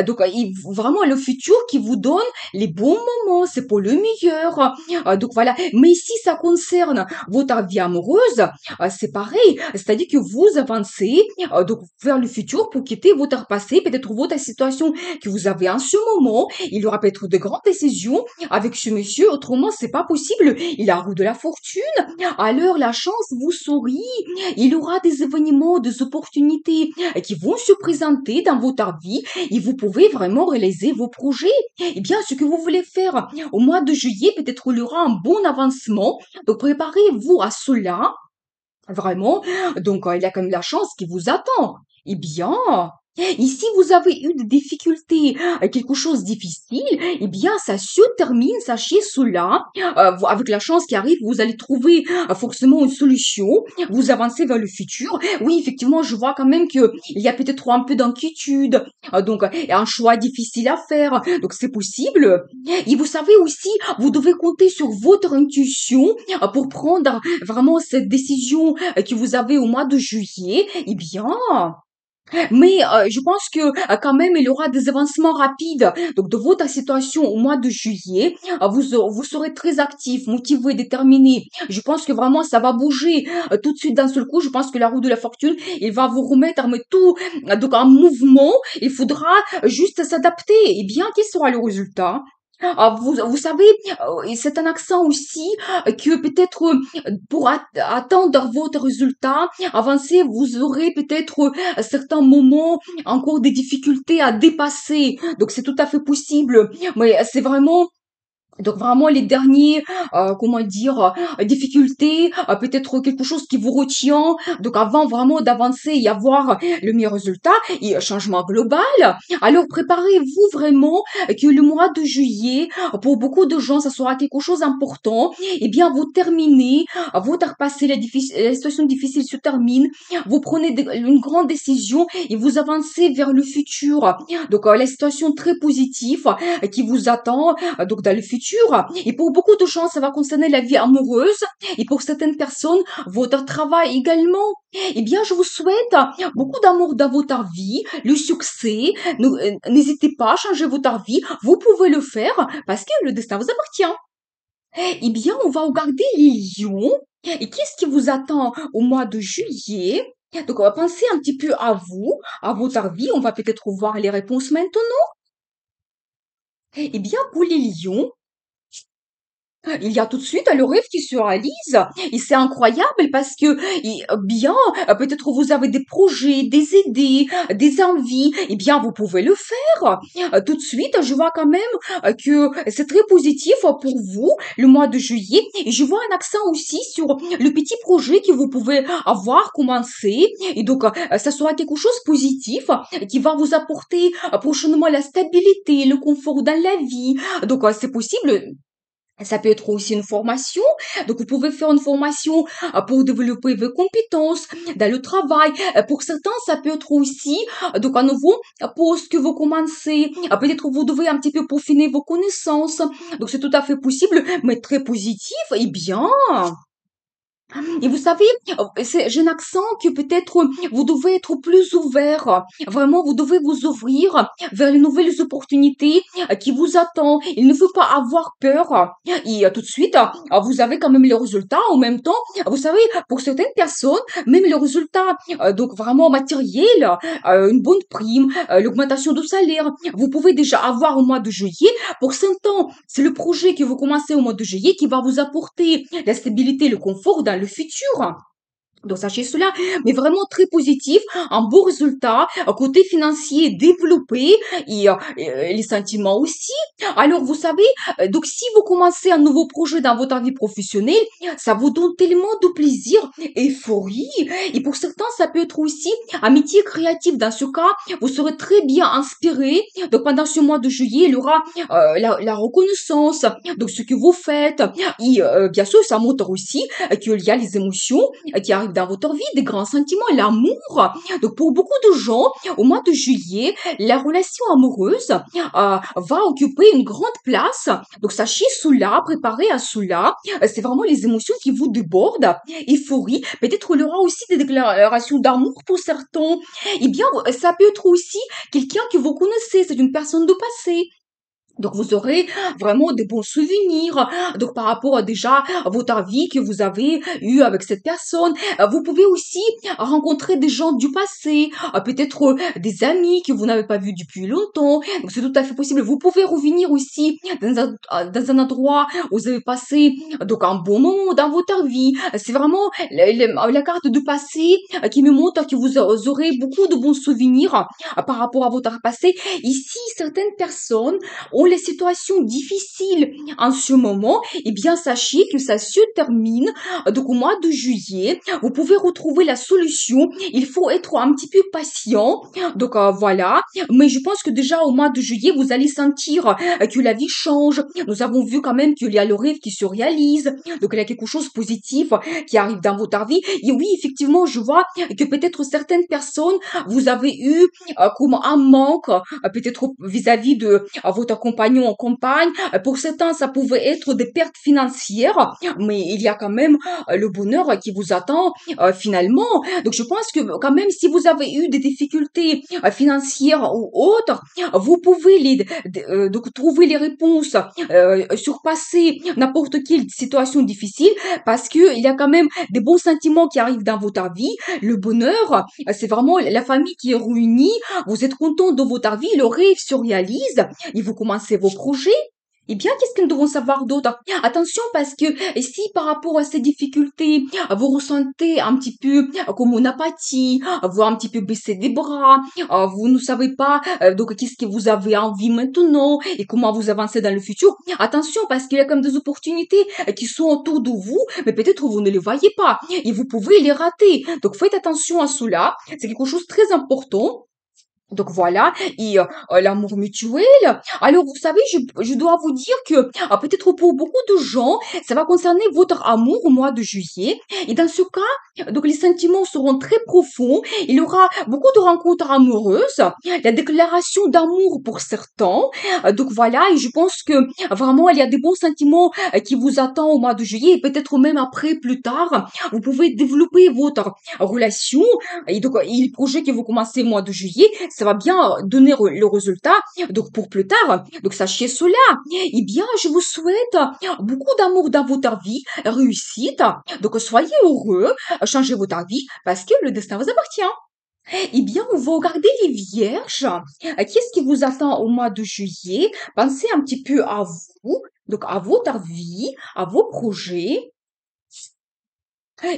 Donc vraiment le futur qui vous donne les bons moments, c'est pour le meilleur. Donc voilà, mais si ça concerne votre vie amoureuse, c'est pareil, c'est-à-dire que vous avancez donc vers le futur pour quitter votre passé, peut-être votre situation que vous avez en ce moment. Il y aura peut-être de grandes décisions avec ce monsieur, autrement c'est pas possible. Il a roue de la fortune, alors la chance vous sourit. Il y aura des événements, des opportunités qui vont se présenter dans votre vie et vous pouvez vraiment réaliser vos projets. Eh bien, ce que vous voulez faire au mois de juillet, peut-être il y aura un bon avancement. Donc, préparez-vous à cela. Vraiment. Donc, il y a quand même la chance qui vous attend. Eh bien, ici, vous avez eu des difficultés, quelque chose de difficile, eh bien, ça se termine, sachez cela. Avec la chance qui arrive, vous allez trouver forcément une solution. Vous avancez vers le futur. Oui, effectivement, je vois quand même que il y a peut-être un peu d'inquiétude. Donc, un choix difficile à faire. Donc, c'est possible. Et vous savez aussi, vous devez compter sur votre intuition pour prendre vraiment cette décision que vous avez au mois de juillet. Eh bien, mais je pense que quand même il y aura des avancements rapides. Donc de votre situation au mois de juillet, vous serez très actif, motivé, déterminé. Je pense que vraiment ça va bouger tout de suite d'un seul coup. Je pense que la roue de la fortune, il va vous remettre mais tout donc en mouvement. Il faudra juste s'adapter. Et bien, quel sera le résultat? Vous savez, c'est un accent aussi que peut-être pour atteindre votre résultat, avancer, vous aurez peut-être certains moments encore des difficultés à dépasser. Donc c'est tout à fait possible. Mais c'est vraiment donc vraiment les derniers, comment dire, difficultés, peut-être quelque chose qui vous retient. Donc avant vraiment d'avancer et avoir le meilleur résultat et changement global. Alors préparez-vous vraiment que le mois de juillet, pour beaucoup de gens, ça sera quelque chose d'important. Eh bien, vous terminez, vous repassez la situation difficile se termine, vous prenez une grande décision et vous avancez vers le futur. Donc la situation très positive qui vous attend donc dans le futur. Et pour beaucoup de gens, ça va concerner la vie amoureuse. Et pour certaines personnes, votre travail également. Eh bien, je vous souhaite beaucoup d'amour dans votre vie, le succès. N'hésitez pas à changer votre vie. Vous pouvez le faire parce que le destin vous appartient. Eh bien, on va regarder les lions. Et qu'est-ce qui vous attend au mois de juillet? Donc, on va penser un petit peu à vous, à votre vie. On va peut-être voir les réponses maintenant. Eh bien, pour les lions, il y a tout de suite le rêve qui se réalise et c'est incroyable parce que bien peut-être vous avez des projets, des idées, des envies, et bien vous pouvez le faire. Tout de suite, je vois quand même que c'est très positif pour vous le mois de juillet et je vois un accent aussi sur le petit projet que vous pouvez avoir commencé et donc ça sera quelque chose de positif qui va vous apporter prochainement la stabilité, le confort dans la vie. Donc c'est possible ça peut être aussi une formation. Donc, vous pouvez faire une formation pour développer vos compétences dans le travail. Pour certains, ça peut être aussi, donc, un nouveau poste que vous commencez. Peut-être vous devez un petit peu peaufiner vos connaissances. Donc, c'est tout à fait possible, mais très positif. Eh bien, et vous savez, j'ai un accent que peut-être vous devez être plus ouvert. Vraiment, vous devez vous ouvrir vers les nouvelles opportunités qui vous attendent. Il ne faut pas avoir peur. Et tout de suite, vous avez quand même les résultats. En même temps, vous savez, pour certaines personnes, même les résultats, donc vraiment matériels, une bonne prime, l'augmentation du salaire, vous pouvez déjà avoir au mois de juillet. Pour certains, c'est le projet que vous commencez au mois de juillet qui va vous apporter la stabilité, le confort dans le futur. Donc sachez cela, mais vraiment très positif, un beau résultat, un côté financier développé et les sentiments aussi. Alors vous savez, donc si vous commencez un nouveau projet dans votre vie professionnelle, ça vous donne tellement de plaisir, euphorie, et pour certains ça peut être aussi amitié créative. Dans ce cas, vous serez très bien inspiré. Donc pendant ce mois de juillet, il y aura la reconnaissance, donc ce que vous faites, et bien sûr ça montre aussi qu'il y a les émotions qui arrivent arrivent dans votre vie, des grands sentiments, l'amour. Donc pour beaucoup de gens, au mois de juillet, la relation amoureuse va occuper une grande place. Donc sachez cela, préparez à cela. C'est vraiment les émotions qui vous débordent. Euphorie, peut-être il y aura aussi des déclarations d'amour pour certains. Eh bien, ça peut être aussi quelqu'un que vous connaissez, c'est une personne de passé. Donc vous aurez vraiment de bons souvenirs. Donc par rapport déjà à votre vie que vous avez eue avec cette personne, vous pouvez aussi rencontrer des gens du passé, peut-être des amis que vous n'avez pas vus depuis longtemps. Donc c'est tout à fait possible. Vous pouvez revenir aussi dans un endroit où vous avez passé donc un bon moment dans votre vie. C'est vraiment la carte du passé qui me montre que vous aurez beaucoup de bons souvenirs par rapport à votre passé. Ici, certaines personnes ont les situations difficiles en ce moment, eh bien, sachez que ça se termine. Donc, au mois de juillet, vous pouvez retrouver la solution. Il faut être un petit peu patient. Donc, voilà. Mais je pense que déjà, au mois de juillet, vous allez sentir que la vie change. Nous avons vu quand même qu'il y a le rêve qui se réalise. Donc, il y a quelque chose de positif qui arrive dans votre vie. Et oui, effectivement, je vois que peut-être certaines personnes, vous avez eu comme un manque, peut-être vis-à-vis de votre compagnon ou compagne. Pour certains, ça pouvait être des pertes financières, mais il y a quand même le bonheur qui vous attend finalement. Donc je pense que quand même, si vous avez eu des difficultés financières ou autres, vous pouvez donc trouver les réponses, surpasser n'importe quelle situation difficile, parce que il y a quand même des bons sentiments qui arrivent dans votre vie. Le bonheur, c'est vraiment la famille qui est réunie. Vous êtes content de votre vie, le rêve se réalise et vous commencez vos projets. Eh bien, qu'est-ce que nous devons savoir d'autre? Attention, parce que si par rapport à ces difficultés, vous ressentez un petit peu comme une apathie, vous un petit peu baisser des bras, vous ne savez pas donc qu'est-ce que vous avez envie maintenant et comment vous avancez dans le futur, attention, parce qu'il y a comme des opportunités qui sont autour de vous, mais peut-être vous ne les voyez pas et vous pouvez les rater. Donc, faites attention à cela. C'est quelque chose de très important. Donc voilà, et l'amour mutuel. Alors vous savez, je dois vous dire que peut-être pour beaucoup de gens, ça va concerner votre amour au mois de juillet. Et dans ce cas, donc les sentiments seront très profonds. Il y aura beaucoup de rencontres amoureuses, la déclaration d'amour pour certains. Donc voilà, et je pense que vraiment il y a des bons sentiments qui vous attendent au mois de juillet et peut-être même après, plus tard, vous pouvez développer votre relation. Et donc, et le projet que vous commencez au mois de juillet, ça va bien donner le résultat. Donc, pour plus tard, donc sachez cela. Eh bien, je vous souhaite beaucoup d'amour dans votre vie, réussite. Donc, soyez heureux, changez votre vie parce que le destin vous appartient. Eh bien, on va regarder les vierges. Qu'est-ce qui vous attend au mois de juillet? Pensez un petit peu à vous, donc à votre vie, à vos projets.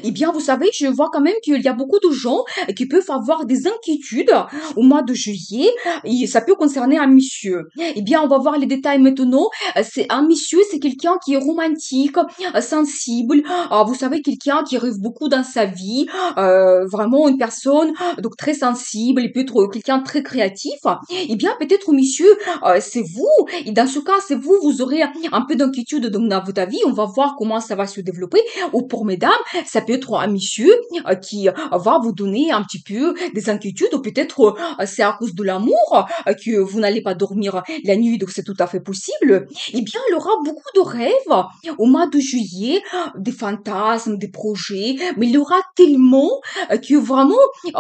Eh bien, vous savez, je vois quand même qu'il y a beaucoup de gens qui peuvent avoir des inquiétudes au mois de juillet et ça peut concerner un monsieur. Eh bien, on va voir les détails maintenant. C'est un monsieur, c'est quelqu'un qui est romantique, sensible. Vous savez, quelqu'un qui rêve beaucoup dans sa vie, vraiment une personne donc très sensible, il peut être quelqu'un de très créatif. Eh bien, peut-être monsieur, c'est vous. Et dans ce cas, c'est vous, vous aurez un peu d'inquiétude dans votre vie. On va voir comment ça va se développer. Ou pour mesdames, ça peut être un monsieur qui va vous donner un petit peu des inquiétudes, ou peut-être c'est à cause de l'amour que vous n'allez pas dormir la nuit, donc c'est tout à fait possible. Eh bien, il aura beaucoup de rêves au mois de juillet, des fantasmes, des projets, mais il y aura tellement que vraiment,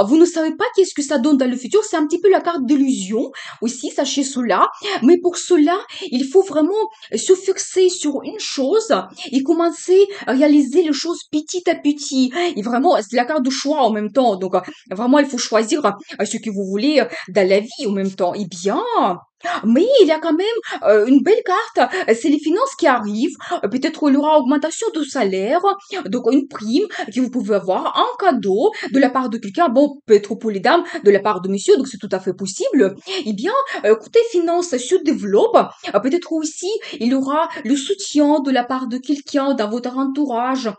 vous ne savez pas qu'est-ce que ça donne dans le futur. C'est un petit peu la carte d'illusion aussi, sachez cela. Mais pour cela, il faut vraiment se fixer sur une chose et commencer à réaliser les choses petit à petit. Et vraiment, c'est la carte de choix en même temps. Donc, vraiment, il faut choisir ce que vous voulez dans la vie en même temps. Eh bien, mais il y a quand même une belle carte. C'est les finances qui arrivent. Peut-être il y aura augmentation de salaire, donc une prime que vous pouvez avoir, un cadeau de la part de quelqu'un. Bon, peut-être pour les dames, de la part de monsieur, donc c'est tout à fait possible. Eh bien, côté finances se développe. Peut-être aussi il y aura le soutien de la part de quelqu'un dans votre entourage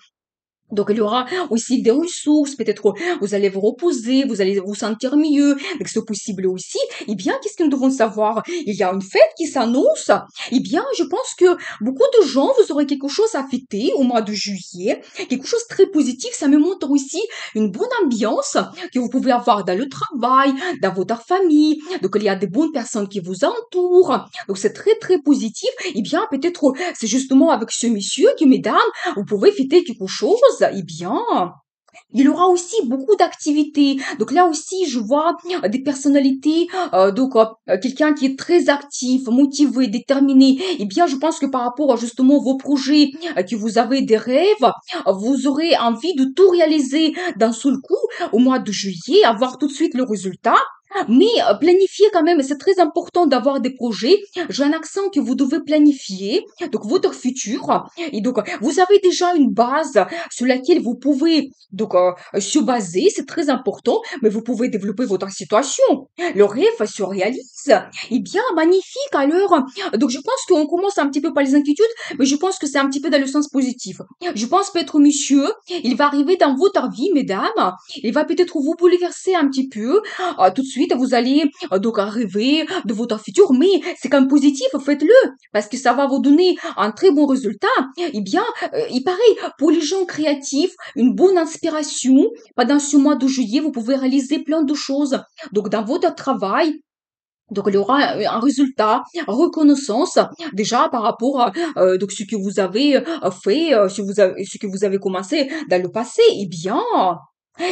Donc, il y aura aussi des ressources, peut-être vous allez vous reposer, vous allez vous sentir mieux, donc c'est possible aussi. Eh bien, qu'est-ce que nous devons savoir? Il y a une fête qui s'annonce. Eh bien, je pense que beaucoup de gens, vous aurez quelque chose à fêter au mois de juillet, quelque chose de très positif. Ça me montre aussi une bonne ambiance que vous pouvez avoir dans le travail, dans votre famille. Donc, il y a des bonnes personnes qui vous entourent. Donc, c'est très, très positif. Eh bien, peut-être c'est justement avec ce monsieur que, mesdames, vous pouvez fêter quelque chose, eh bien, il y aura aussi beaucoup d'activités. Donc là aussi, je vois des personnalités, quelqu'un qui est très actif, motivé, déterminé. Eh bien, je pense que par rapport à justement vos projets, que vous avez des rêves, vous aurez envie de tout réaliser d'un seul coup au mois de juillet, avoir tout de suite le résultat. Mais planifier quand même, c'est très important d'avoir des projets. J'ai un accent que vous devez planifier, donc votre futur. Et donc, vous avez déjà une base sur laquelle vous pouvez se baser, c'est très important, mais vous pouvez développer votre situation. Le rêve se réalise. Eh bien, magnifique alors. Donc, je pense qu'on commence un petit peu par les inquiétudes, mais je pense que c'est un petit peu dans le sens positif. Je pense peut-être monsieur, il va arriver dans votre vie, mesdames, il va peut-être vous bouleverser un petit peu. Tout de suite, vous allez rêver de votre futur, mais c'est quand même positif, faites-le, parce que ça va vous donner un très bon résultat. Eh bien, il paraît, pour les gens créatifs, une bonne inspiration. Pendant ce mois de juillet, vous pouvez réaliser plein de choses. Donc, dans votre travail, donc, il y aura un résultat, reconnaissance, déjà par rapport à ce que vous avez fait, ce que vous avez commencé dans le passé. Eh bien,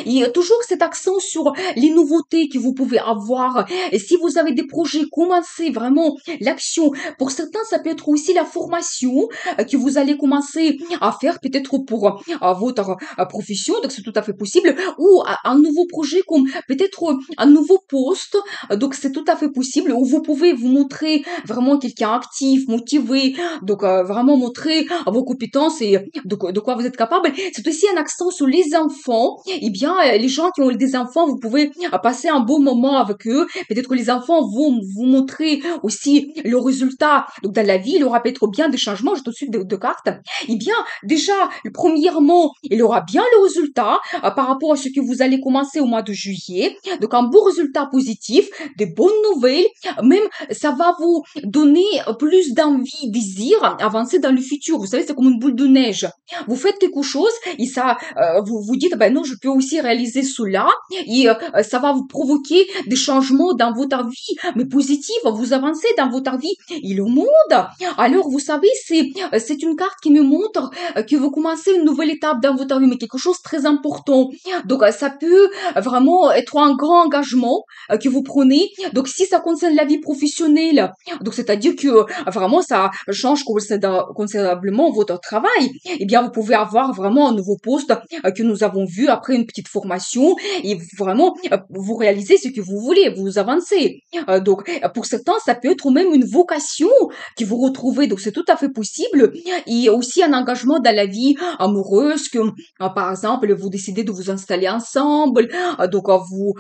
il y a toujours cet accent sur les nouveautés que vous pouvez avoir. Et si vous avez des projets, commencez vraiment l'action. Pour certains, ça peut être aussi la formation que vous allez commencer à faire peut-être pour votre profession, donc c'est tout à fait possible. Ou un nouveau projet comme peut-être un nouveau poste, donc c'est tout à fait possible. Où vous pouvez vous montrer vraiment quelqu'un actif, motivé, donc vraiment montrer vos compétences et de quoi vous êtes capable. C'est aussi un accent sur les enfants. Eh bien, les gens qui ont des enfants, vous pouvez passer un bon moment avec eux. Peut-être que les enfants vont vous montrer aussi le résultat. Donc, dans la vie, il y aura peut-être bien des changements. J'ai tout de suite de cartes. Eh bien, déjà, premièrement, il y aura bien le résultat par rapport à ce que vous allez commencer au mois de juillet. Donc, un beau résultat positif, des bonnes nouvelles. Même, ça va vous donner plus d'envie, désir, avancer dans le futur. Vous savez, c'est comme une boule de neige. Vous faites quelque chose et ça, vous vous dites, ben non, je peux aussi réaliser cela et ça va vous provoquer des changements dans votre vie, mais positifs, vous avancez dans votre vie et le monde. Alors, vous savez, c'est une carte qui me montre que vous commencez une nouvelle étape dans votre vie, mais quelque chose de très important. Donc, ça peut vraiment être un grand engagement que vous prenez. Donc, si ça concerne la vie professionnelle, donc c'est-à-dire que vraiment ça change considérablement votre travail, eh bien, vous pouvez avoir vraiment un nouveau poste que nous avons vu après une petite formation et vraiment vous réalisez ce que vous voulez, vous avancez. Pour certains, ça peut être même une vocation que vous retrouvez, donc c'est tout à fait possible. Et aussi un engagement dans la vie amoureuse, que par exemple, vous décidez de vous installer ensemble, vous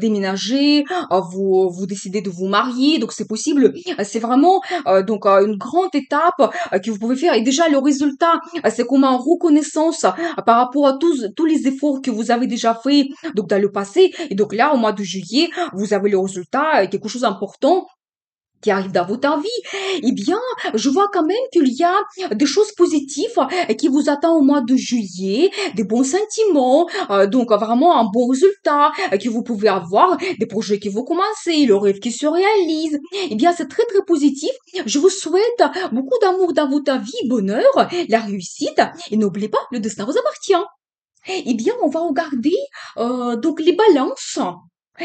déménager, vous décidez de vous marier, donc c'est possible. C'est vraiment une grande étape que vous pouvez faire. Et déjà, le résultat, c'est comme une reconnaissance par rapport à tous les efforts que vous avez déjà fait donc dans le passé. Et donc là, au mois de juillet, vous avez le résultat, quelque chose d'important qui arrive dans votre vie, eh bien, je vois quand même qu'il y a des choses positives qui vous attendent au mois de juillet, des bons sentiments, donc vraiment un bon résultat que vous pouvez avoir, des projets qui vont commencer, le rêve qui se réalise. Eh bien, c'est très très positif. Je vous souhaite beaucoup d'amour dans votre vie, bonheur, la réussite, et n'oubliez pas, le destin vous appartient. Eh bien, on va regarder donc les balances.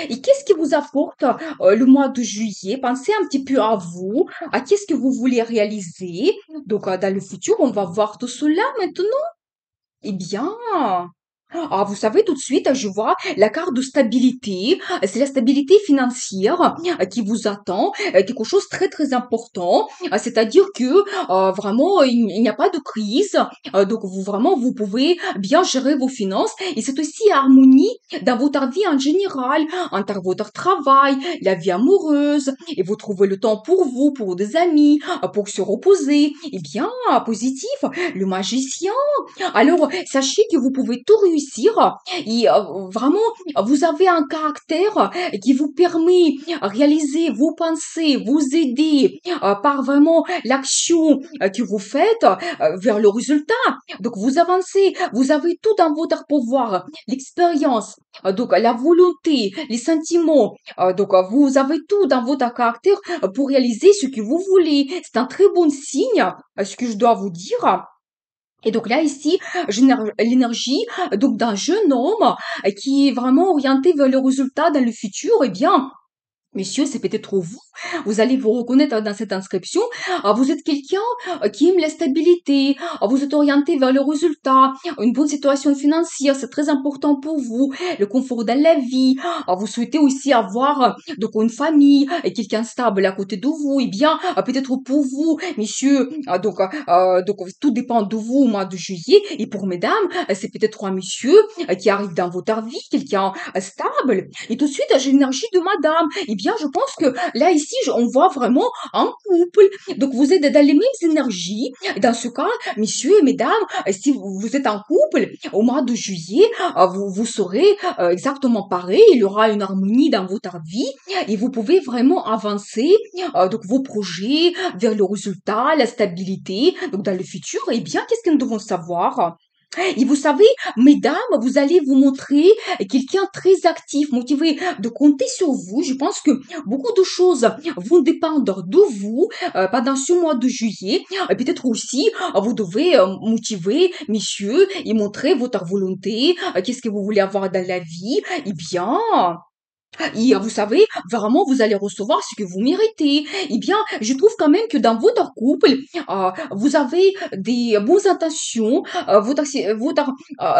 Et qu'est-ce qui vous apporte le mois de juillet? Pensez un petit peu à vous, à qu'est-ce que vous voulez réaliser. Donc, dans le futur, on va voir tout cela maintenant. Eh bien, Ah, vous savez, tout de suite, je vois la carte de stabilité. C'est la stabilité financière qui vous attend, quelque chose de très très important. C'est-à-dire que vraiment, il n'y a pas de crise. Donc, vous vraiment, vous pouvez bien gérer vos finances. Et c'est aussi harmonie dans votre vie en général, entre votre travail, la vie amoureuse. Et vous trouvez le temps pour vous, pour des amis, pour se reposer. Eh bien, positif, le magicien. Alors, sachez que vous pouvez tout réussir et vraiment, vous avez un caractère qui vous permet de réaliser vos pensées, vous aider par vraiment l'action que vous faites vers le résultat. Donc, vous avancez, vous avez tout dans votre pouvoir, l'expérience, donc la volonté, les sentiments. Donc, vous avez tout dans votre caractère pour réaliser ce que vous voulez. C'est un très bon signe, ce que je dois vous dire. Et donc là, ici, l'énergie donc d'un jeune homme qui est vraiment orienté vers le résultat dans le futur, eh bien, Messieurs, c'est peut-être vous. Vous allez vous reconnaître dans cette inscription. Vous êtes quelqu'un qui aime la stabilité. Vous êtes orienté vers le résultat. Une bonne situation financière, c'est très important pour vous. Le confort dans la vie. Vous souhaitez aussi avoir donc une famille et quelqu'un stable à côté de vous. Eh bien, peut-être pour vous, messieurs, donc tout dépend de vous au mois de juillet. Et pour mesdames, c'est peut-être un monsieur qui arrive dans votre vie, quelqu'un stable. Et tout de suite, j'ai l'énergie de madame. Eh bien, je pense que là, ici, on voit vraiment un couple. Donc, vous êtes dans les mêmes énergies. Dans ce cas, messieurs et mesdames, si vous êtes en couple, au mois de juillet, vous serez exactement pareil. Il y aura une harmonie dans votre vie et vous pouvez vraiment avancer donc vos projets vers le résultat, la stabilité. Donc, dans le futur, eh bien, qu'est-ce que nous devons savoir? Et vous savez, mesdames, vous allez vous montrer quelqu'un très actif, motivé de compter sur vous. Je pense que beaucoup de choses vont dépendre de vous pendant ce mois de juillet. Et peut-être aussi, vous devez motiver, messieurs, et montrer votre volonté. Qu'est-ce que vous voulez avoir dans la vie? Eh bien, et vous savez, vraiment, vous allez recevoir ce que vous méritez. Eh bien, je trouve quand même que dans votre couple, vous avez des bonnes intentions, votre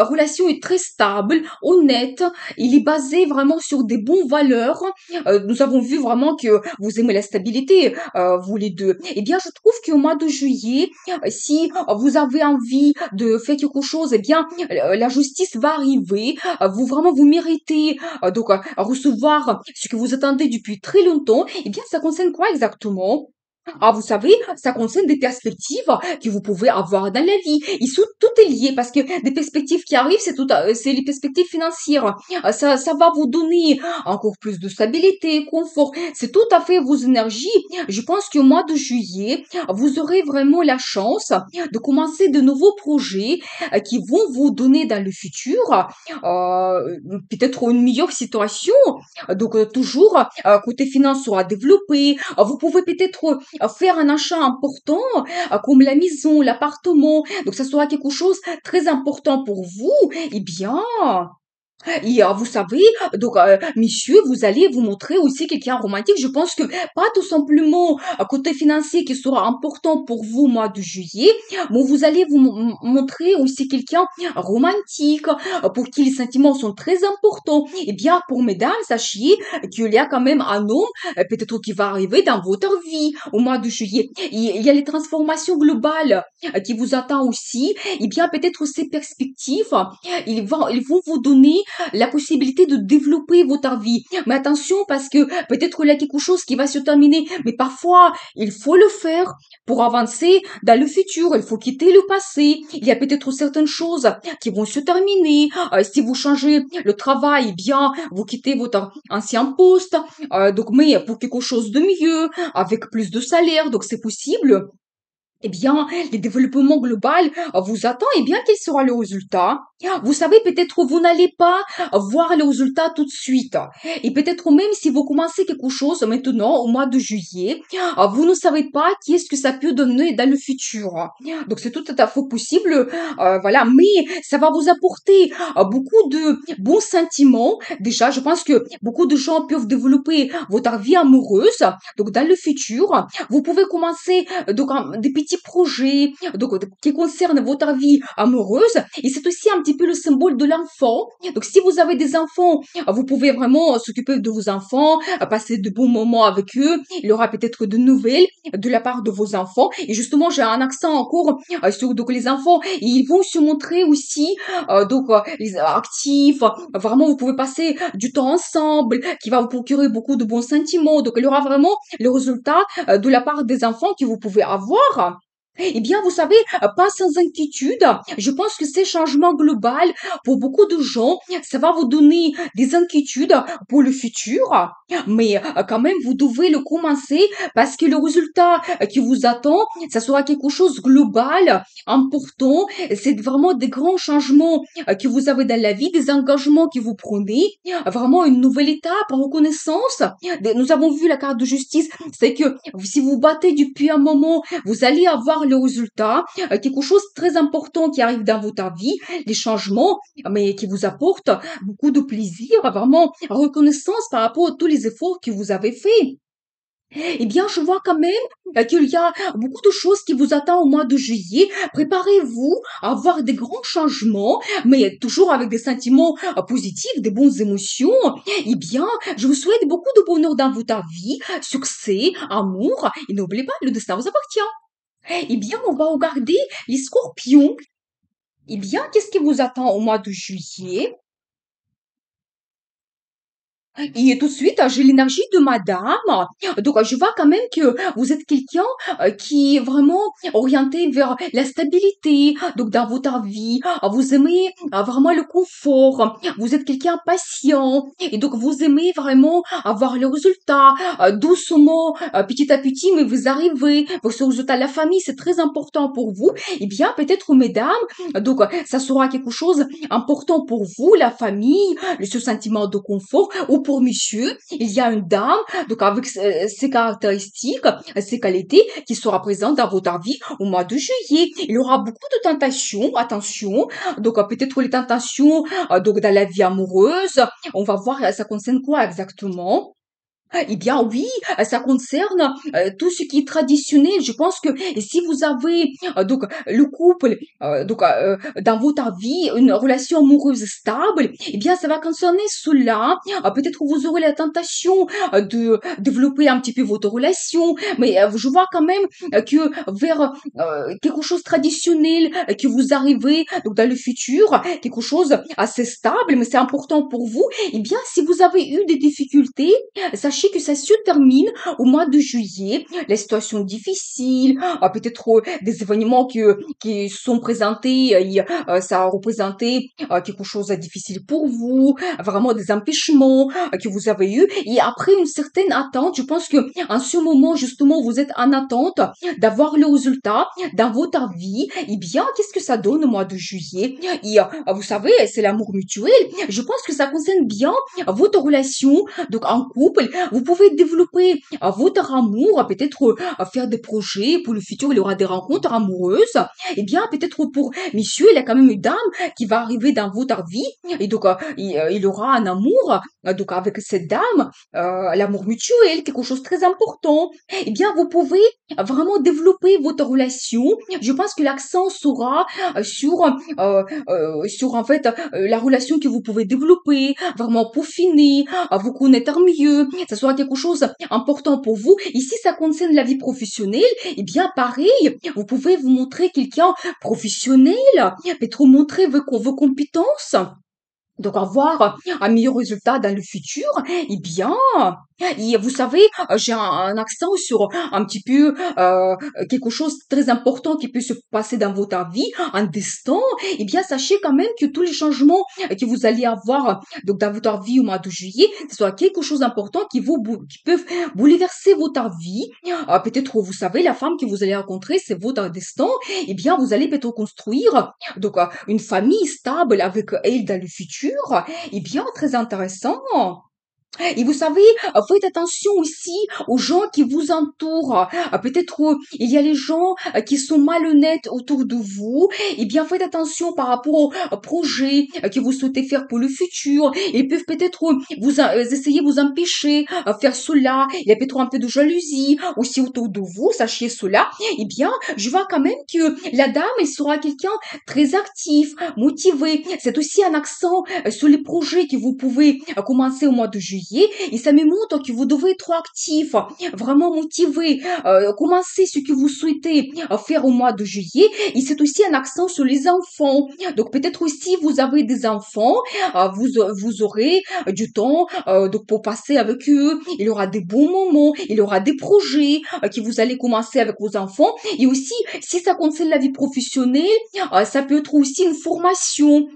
relation est très stable, honnête, il est basé vraiment sur des bonnes valeurs. Nous avons vu vraiment que vous aimez la stabilité, vous les deux. Eh bien, je trouve qu'au mois de juillet, si vous avez envie de faire quelque chose, eh bien, la justice va arriver. Vous vraiment, vous méritez recevoir ce que vous attendez depuis très longtemps, eh bien, ça concerne quoi exactement? Vous savez, ça concerne des perspectives que vous pouvez avoir dans la vie. Tout est lié parce que des perspectives qui arrivent, c'est les perspectives financières. Ça va vous donner encore plus de stabilité, confort. C'est tout à fait vos énergies. Je pense qu'au mois de juillet, vous aurez vraiment la chance de commencer de nouveaux projets qui vont vous donner dans le futur peut-être une meilleure situation. Donc, toujours, côté finance sera développé. Vous pouvez peut-être faire un achat important, comme la maison, l'appartement. Donc, ça sera quelque chose de très important pour vous. Eh bien, et vous savez, donc, messieurs, vous allez vous montrer aussi quelqu'un romantique. Je pense que pas tout simplement côté financier qui sera important pour vous au mois de juillet, mais vous allez vous montrer aussi quelqu'un romantique pour qui les sentiments sont très importants. Eh bien, pour mesdames, sachez qu'il y a quand même un homme peut-être qui va arriver dans votre vie au mois de juillet. Il y a les transformations globales qui vous attendent aussi. Eh bien, peut-être ces perspectives, ils vont vous donner la possibilité de développer votre vie. Mais attention parce que peut-être qu'il y a quelque chose qui va se terminer, mais parfois il faut le faire pour avancer dans le futur. Il faut quitter le passé. Il y a peut-être certaines choses qui vont se terminer. Si vous changez le travail, eh bien vous quittez votre ancien poste. Donc mais pour quelque chose de mieux, avec plus de salaire. Donc c'est possible. Eh bien, le développement global vous attend. Eh bien, quel sera le résultat? Vous savez, peut-être vous n'allez pas voir le résultat tout de suite. Et peut-être même si vous commencez quelque chose maintenant, au mois de juillet, vous ne savez pas qui est-ce que ça peut donner dans le futur. Donc, c'est tout à fait possible. Voilà, mais ça va vous apporter beaucoup de bons sentiments. Déjà, je pense que beaucoup de gens peuvent développer votre vie amoureuse. Donc, dans le futur, vous pouvez commencer donc des petits petits projets qui concernent votre vie amoureuse. Et c'est aussi un petit peu le symbole de l'enfant. Donc, si vous avez des enfants, vous pouvez vraiment s'occuper de vos enfants, passer de bons moments avec eux. Il y aura peut-être de nouvelles de la part de vos enfants. Et justement, j'ai un accent encore sur donc les enfants. Ils vont se montrer aussi les actifs. Vraiment, vous pouvez passer du temps ensemble, qui va vous procurer beaucoup de bons sentiments. Donc, il y aura vraiment le résultat de la part des enfants que vous pouvez avoir. Eh bien, vous savez, pas sans inquiétude. Je pense que ces changements global, pour beaucoup de gens, ça va vous donner des inquiétudes pour le futur. Mais quand même, vous devez le commencer parce que le résultat qui vous attend, ça sera quelque chose de global, important. C'est vraiment des grands changements que vous avez dans la vie, des engagements que vous prenez, vraiment une nouvelle étape, reconnaissance. Nous avons vu la carte de justice, c'est que si vous battez depuis un moment, vous allez avoir le résultat, quelque chose de très important qui arrive dans votre vie, les changements, mais qui vous apportent beaucoup de plaisir, vraiment reconnaissance par rapport à tous les efforts que vous avez faits. Eh bien, je vois quand même qu'il y a beaucoup de choses qui vous attendent au mois de juillet. Préparez-vous à avoir des grands changements, mais toujours avec des sentiments positifs, des bonnes émotions. Eh bien, je vous souhaite beaucoup de bonheur dans votre vie, succès, amour, et n'oubliez pas, le destin vous appartient. Eh bien, on va regarder les scorpions. Eh bien, qu'est-ce qui vous attend au mois de juillet? Et tout de suite, j'ai l'énergie de madame. Donc, je vois quand même que vous êtes quelqu'un qui est vraiment orienté vers la stabilité. Donc, dans votre vie, vous aimez vraiment le confort. Vous êtes quelqu'un patient. Et donc, vous aimez vraiment avoir le résultat doucement, petit à petit, mais vous arrivez. Ce résultat, la famille, c'est très important pour vous. Eh bien, peut-être, mesdames, ça sera quelque chose important pour vous, la famille, ce sentiment de confort, ou pour monsieur, il y a une dame, donc avec ses caractéristiques, ses qualités, qui sera présente dans votre vie au mois de juillet. Il y aura beaucoup de tentations, attention, peut-être les tentations, dans la vie amoureuse, on va voir, ça concerne quoi exactement? Eh bien oui, ça concerne tout ce qui est traditionnel. Je pense que si vous avez le couple dans votre vie, une relation amoureuse stable, eh bien ça va concerner cela. Peut-être que vous aurez la tentation de développer un petit peu votre relation, mais je vois quand même que vers quelque chose de traditionnel que vous arrivez dans le futur, quelque chose assez stable, mais c'est important pour vous. Eh bien, si vous avez eu des difficultés, sachez que ça se termine au mois de juillet. Les situations difficiles, peut-être des événements qui sont présentés, ça a représenté quelque chose de difficile pour vous, vraiment des empêchements que vous avez eu. Et après une certaine attente, je pense que en ce moment, justement, vous êtes en attente d'avoir le résultat dans votre vie. Eh bien, qu'est-ce que ça donne au mois de juillet? Et vous savez, c'est l'amour mutuel. Je pense que ça concerne bien votre relation, donc en couple. Vous pouvez développer votre amour, peut-être faire des projets pour le futur, il y aura des rencontres amoureuses. Eh bien, peut-être pour monsieur, il y a quand même une dame qui va arriver dans votre vie, et donc il aura un amour, avec cette dame, l'amour mutuel, quelque chose de très important. Eh bien, vous pouvez vraiment développer votre relation. Je pense que l'accent sera sur en fait la relation que vous pouvez développer, vraiment peaufiner, vous connaître mieux. Ça sera quelque chose d'important pour vous. Ici, ça concerne la vie professionnelle. Eh bien, pareil, vous pouvez vous montrer quelqu'un professionnel, peut-être montrer vos compétences. Donc avoir un meilleur résultat dans le futur, eh bien, et vous savez, j'ai un accent sur un petit peu quelque chose de très important qui peut se passer dans votre vie, un destin. Eh bien, sachez quand même que tous les changements que vous allez avoir dans votre vie au mois de juillet, ce sera quelque chose d'important qui peuvent bouleverser votre vie. Peut-être vous savez, la femme que vous allez rencontrer, c'est votre destin. Eh bien, vous allez peut-être construire une famille stable avec elle dans le futur. Eh bien, très intéressant. Et vous savez, faites attention aussi aux gens qui vous entourent. Peut-être il y a les gens qui sont malhonnêtes autour de vous. Eh bien, faites attention par rapport aux projets que vous souhaitez faire pour le futur. Ils peuvent peut-être essayer de vous empêcher faire cela. Il y a peut-être un peu de jalousie aussi autour de vous. Sachez cela. Eh bien, je vois quand même que la dame, elle sera quelqu'un très actif, motivé. C'est aussi un accent sur les projets que vous pouvez commencer au mois de juillet et ça me montre que vous devez être actif, vraiment motivé, commencer ce que vous souhaitez faire au mois de juillet et c'est aussi un accent sur les enfants. Donc peut-être aussi vous avez des enfants, vous aurez du temps donc pour passer avec eux, il y aura des bons moments, il y aura des projets que vous allez commencer avec vos enfants et aussi si ça concerne la vie professionnelle, ça peut être aussi une formation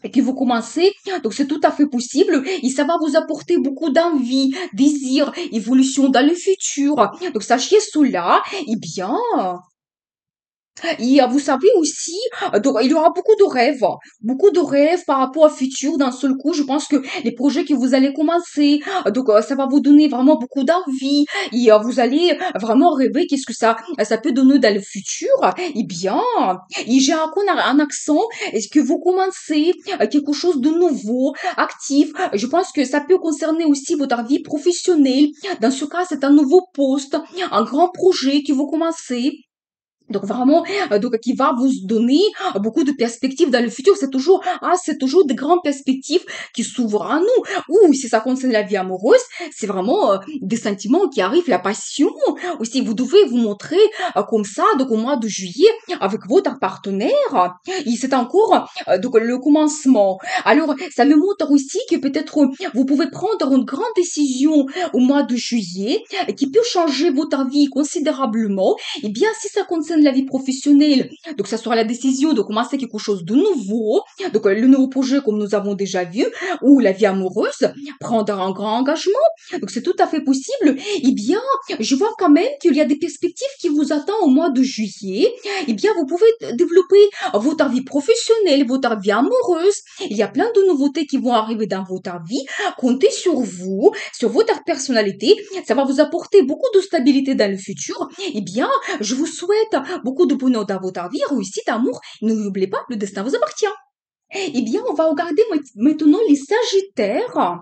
et que vous commencez, donc c'est tout à fait possible et ça va vous apporter beaucoup d'envie, désir, évolution dans le futur. Donc sachez cela, et bien, et vous savez aussi, donc il y aura beaucoup de rêves par rapport au futur d'un seul coup. Je pense que les projets que vous allez commencer, donc ça va vous donner vraiment beaucoup d'envie et vous allez vraiment rêver qu'est-ce que ça peut donner dans le futur. Eh bien, et j'ai encore un accent. Est-ce que vous commencez quelque chose de nouveau, actif? Je pense que ça peut concerner aussi votre vie professionnelle. Dans ce cas, c'est un nouveau poste, un grand projet que vous commencez. Donc vraiment, donc qui va vous donner beaucoup de perspectives dans le futur. C'est toujours des grandes perspectives qui s'ouvrent à nous. Ou si ça concerne la vie amoureuse, c'est vraiment des sentiments qui arrivent, la passion. Aussi, vous devez vous montrer comme ça, donc au mois de juillet, avec votre partenaire. Et c'est encore donc le commencement. Alors, ça me montre aussi que peut-être vous pouvez prendre une grande décision au mois de juillet qui peut changer votre vie considérablement. Eh bien, si ça concerne la vie professionnelle, donc ça sera la décision de commencer quelque chose de nouveau, donc le nouveau projet comme nous avons déjà vu, ou la vie amoureuse, prendre un grand engagement, donc c'est tout à fait possible. Eh bien, je vois quand même qu'il y a des perspectives qui vous attendent au mois de juillet. Eh bien, vous pouvez développer votre vie professionnelle, votre vie amoureuse. Il y a plein de nouveautés qui vont arriver dans votre vie. Comptez sur vous, sur votre personnalité. Ça va vous apporter beaucoup de stabilité dans le futur. Eh bien, je vous souhaite beaucoup de bonheur dans votre vie, réussite, amour. N'oubliez pas, le destin vous appartient. Eh bien, on va regarder maintenant les Sagittaires.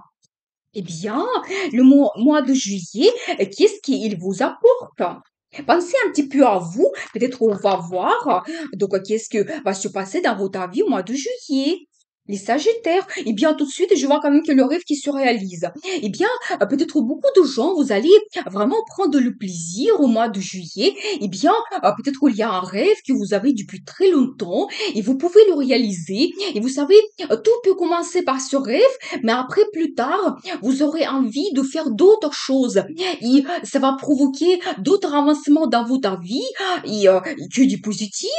Eh bien, le mois de juillet, qu'est-ce qu'il vous apporte? Pensez un petit peu à vous. Peut-être on va voir. Donc, qu'est-ce que va se passer dans votre vie au mois de juillet? Les Sagittaires, eh bien tout de suite, je vois quand même que le rêve qui se réalise. Eh bien, peut-être beaucoup de gens, vous allez vraiment prendre le plaisir au mois de juillet. Eh bien, peut-être qu'il y a un rêve que vous avez depuis très longtemps et vous pouvez le réaliser. Et vous savez, tout peut commencer par ce rêve, mais après, plus tard, vous aurez envie de faire d'autres choses. Et ça va provoquer d'autres avancements dans votre vie et que du positif.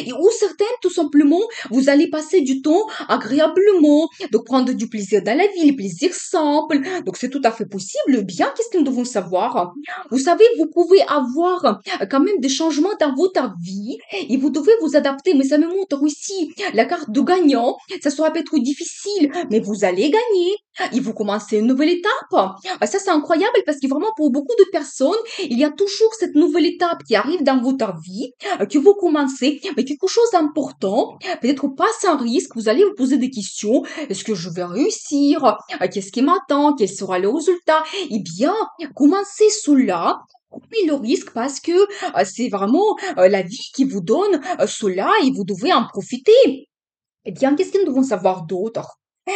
Et ou certaines, tout simplement, vous allez passer du temps agréablement, donc prendre du plaisir dans la vie, les plaisirs simples. Donc c'est tout à fait possible. Bien, qu'est-ce que nous devons savoir? Vous savez, vous pouvez avoir quand même des changements dans votre vie et vous devez vous adapter. Mais ça me montre aussi la carte de gagnant. Ça sera peut-être difficile, mais vous allez gagner. Et vous commencez une nouvelle étape. Ça, c'est incroyable parce que vraiment, pour beaucoup de personnes, il y a toujours cette nouvelle étape qui arrive dans votre vie, que vous commencez, mais quelque chose d'important, peut-être pas sans risque, vous allez vous poser des questions. Est-ce que je vais réussir? Qu'est-ce qui m'attend? Quel sera le résultat? Eh bien, commencez cela. Prenez le risque parce que c'est vraiment la vie qui vous donne cela et vous devez en profiter. Eh bien, qu'est-ce que nous devons savoir d'autre?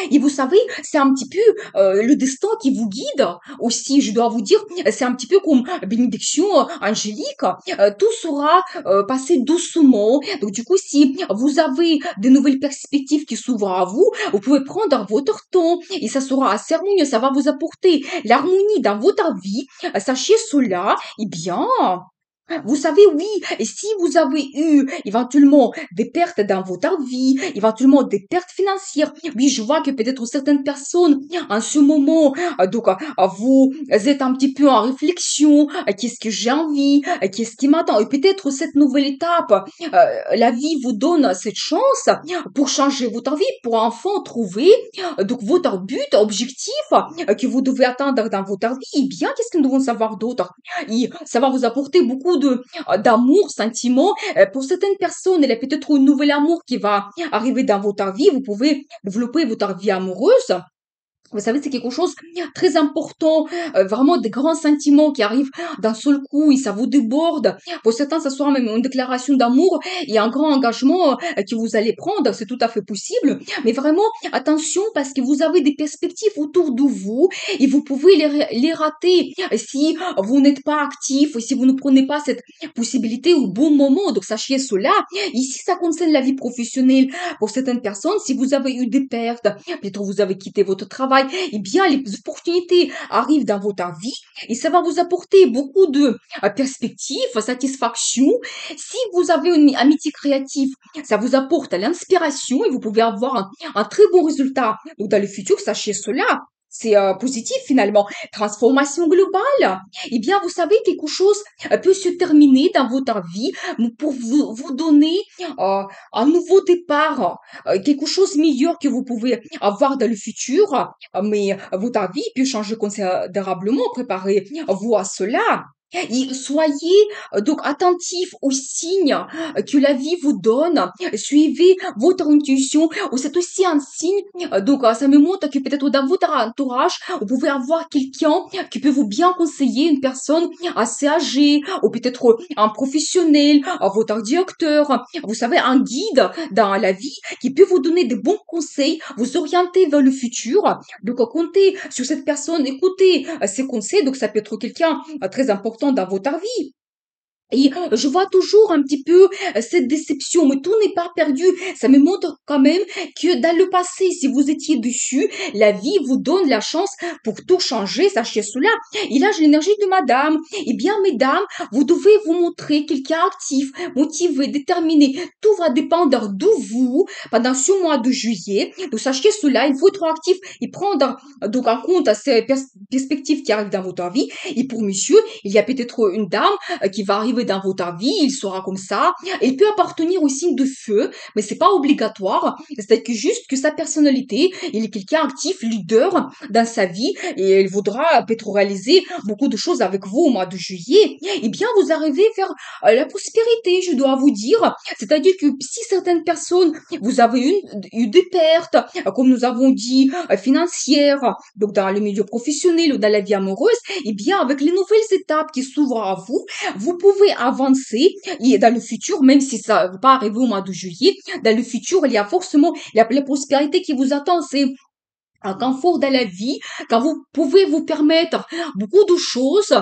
Et vous savez, c'est un petit peu le destin qui vous guide aussi, je dois vous dire, c'est un petit peu comme bénédiction angélique. Tout sera passé doucement. Donc du coup, si vous avez de nouvelles perspectives qui s'ouvrent à vous, vous pouvez prendre votre temps et ça sera assez harmonieux. Ça va vous apporter l'harmonie dans votre vie. Sachez cela. Eh bien, Vous savez, oui, et si vous avez eu éventuellement des pertes dans votre vie, éventuellement des pertes financières, oui, je vois que peut-être certaines personnes en ce moment, vous êtes un petit peu en réflexion, qu'est-ce que j'ai envie, qu'est-ce qui m'attend, et peut-être cette nouvelle étape, la vie vous donne cette chance pour changer votre vie, pour enfin trouver votre but, objectif que vous devez atteindre dans votre vie. Eh bien, qu'est-ce que nous devons savoir d'autre? Ça va vous apporter beaucoup d'amour, sentiment. Pour certaines personnes, il y a peut-être un nouvel amour qui va arriver dans votre vie. Vous pouvez développer votre vie amoureuse. Vous savez, c'est quelque chose de très important, vraiment des grands sentiments qui arrivent d'un seul coup et ça vous déborde. Pour certains, ça sera même une déclaration d'amour et un grand engagement que vous allez prendre, c'est tout à fait possible. Mais vraiment, attention parce que vous avez des perspectives autour de vous et vous pouvez les rater si vous n'êtes pas actif ou si vous ne prenez pas cette possibilité au bon moment. Donc, sachez cela. Ici, ça concerne la vie professionnelle. Pour certaines personnes, si vous avez eu des pertes, peut-être vous avez quitté votre travail, eh bien, les opportunités arrivent dans votre vie et ça va vous apporter beaucoup de perspectives, satisfaction. Si vous avez une amitié créative, ça vous apporte l'inspiration et vous pouvez avoir un très bon résultat. Donc, dans le futur, sachez cela. C'est positif finalement. Transformation globale. Eh bien, vous savez, quelque chose peut se terminer dans votre vie pour vous donner un nouveau départ, quelque chose de meilleur que vous pouvez avoir dans le futur, mais votre vie peut changer considérablement. Préparez-vous à cela. Et soyez donc attentifs aux signes que la vie vous donne. Suivez votre intuition. Ou c'est aussi un signe. Ça me montre que peut-être dans votre entourage, vous pouvez avoir quelqu'un qui peut vous bien conseiller, une personne assez âgée, ou peut-être un professionnel, votre directeur. Vous savez, un guide dans la vie qui peut vous donner de bons conseils, vous orienter vers le futur. Donc, comptez sur cette personne, écoutez ses conseils. Donc, ça peut être quelqu'un très important dans votre vie. Et je vois toujours un petit peu cette déception, mais tout n'est pas perdu. Ça me montre quand même que dans le passé, si vous étiez dessus, la vie vous donne la chance pour tout changer, sachez cela. Et là, j'ai l'énergie de madame. Eh bien, mesdames, vous devez vous montrer quelqu'un actif, motivé, déterminé. Tout va dépendre de vous pendant ce mois de juillet. Donc, sachez cela, il faut être actif et prendre en compte ces perspectives qui arrivent dans votre vie. Et pour monsieur, il y a peut-être une dame qui va arriver dans votre vie, il sera comme ça. Il peut appartenir au signe de feu, mais c'est pas obligatoire. C'est que juste que sa personnalité, il est quelqu'un actif, leader dans sa vie et il voudra peut-être réaliser beaucoup de choses avec vous au mois de juillet. Eh bien, vous arrivez vers la prospérité, je dois vous dire. C'est-à-dire que si certaines personnes, vous avez eu des pertes, comme nous avons dit, financières, donc dans le milieu professionnel ou dans la vie amoureuse, eh bien, avec les nouvelles étapes qui s'ouvrent à vous, vous pouvez avancer et dans le futur, même si ça ne va pas arriver au mois de juillet, dans le futur, il y a forcément la prospérité qui vous attend. C'est un confort dans la vie, quand vous pouvez vous permettre beaucoup de choses,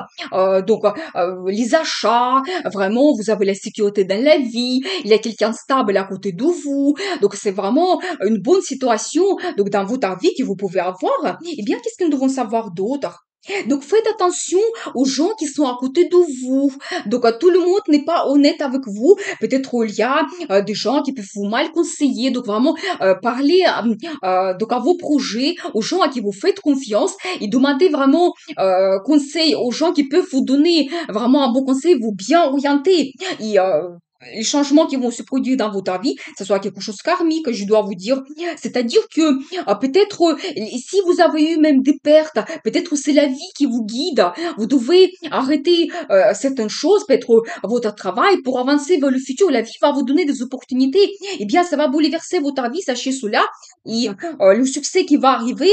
les achats, vraiment, vous avez la sécurité dans la vie, il y a quelqu'un de stable à côté de vous, donc c'est vraiment une bonne situation donc dans votre vie que vous pouvez avoir. Eh bien, qu'est-ce que nous devons savoir d'autre? Donc, faites attention aux gens qui sont à côté de vous. Donc, tout le monde n'est pas honnête avec vous. Peut-être il y a des gens qui peuvent vous mal conseiller. Donc, vraiment, parlez à vos projets, aux gens à qui vous faites confiance et demandez vraiment conseil aux gens qui peuvent vous donner vraiment un bon conseil, vous bien orienter. Et les changements qui vont se produire dans votre vie, ce soit quelque chose de karmique, je dois vous dire. C'est-à-dire que peut-être si vous avez eu même des pertes, peut-être c'est la vie qui vous guide. Vous devez arrêter certaines choses, peut-être votre travail pour avancer vers le futur. La vie va vous donner des opportunités. Eh bien, ça va bouleverser votre vie, sachez cela. Et le succès qui va arriver,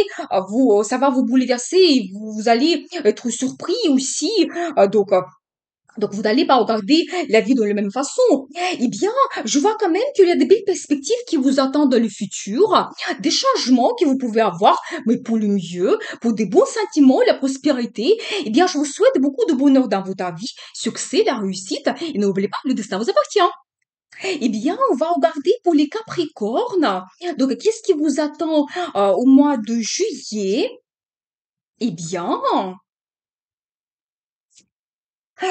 ça va vous bouleverser et vous allez être surpris aussi. Euh, donc, euh, donc, vous n'allez pas regarder la vie de la même façon. Eh bien, je vois quand même qu'il y a des belles perspectives qui vous attendent dans le futur, des changements que vous pouvez avoir, mais pour le mieux, pour des bons sentiments, la prospérité. Eh bien, je vous souhaite beaucoup de bonheur dans votre vie, succès, la réussite, et n'oubliez pas, le destin vous appartient. Eh bien, on va regarder pour les Capricornes. Donc, qu'est-ce qui vous attend au mois de juillet? Eh bien,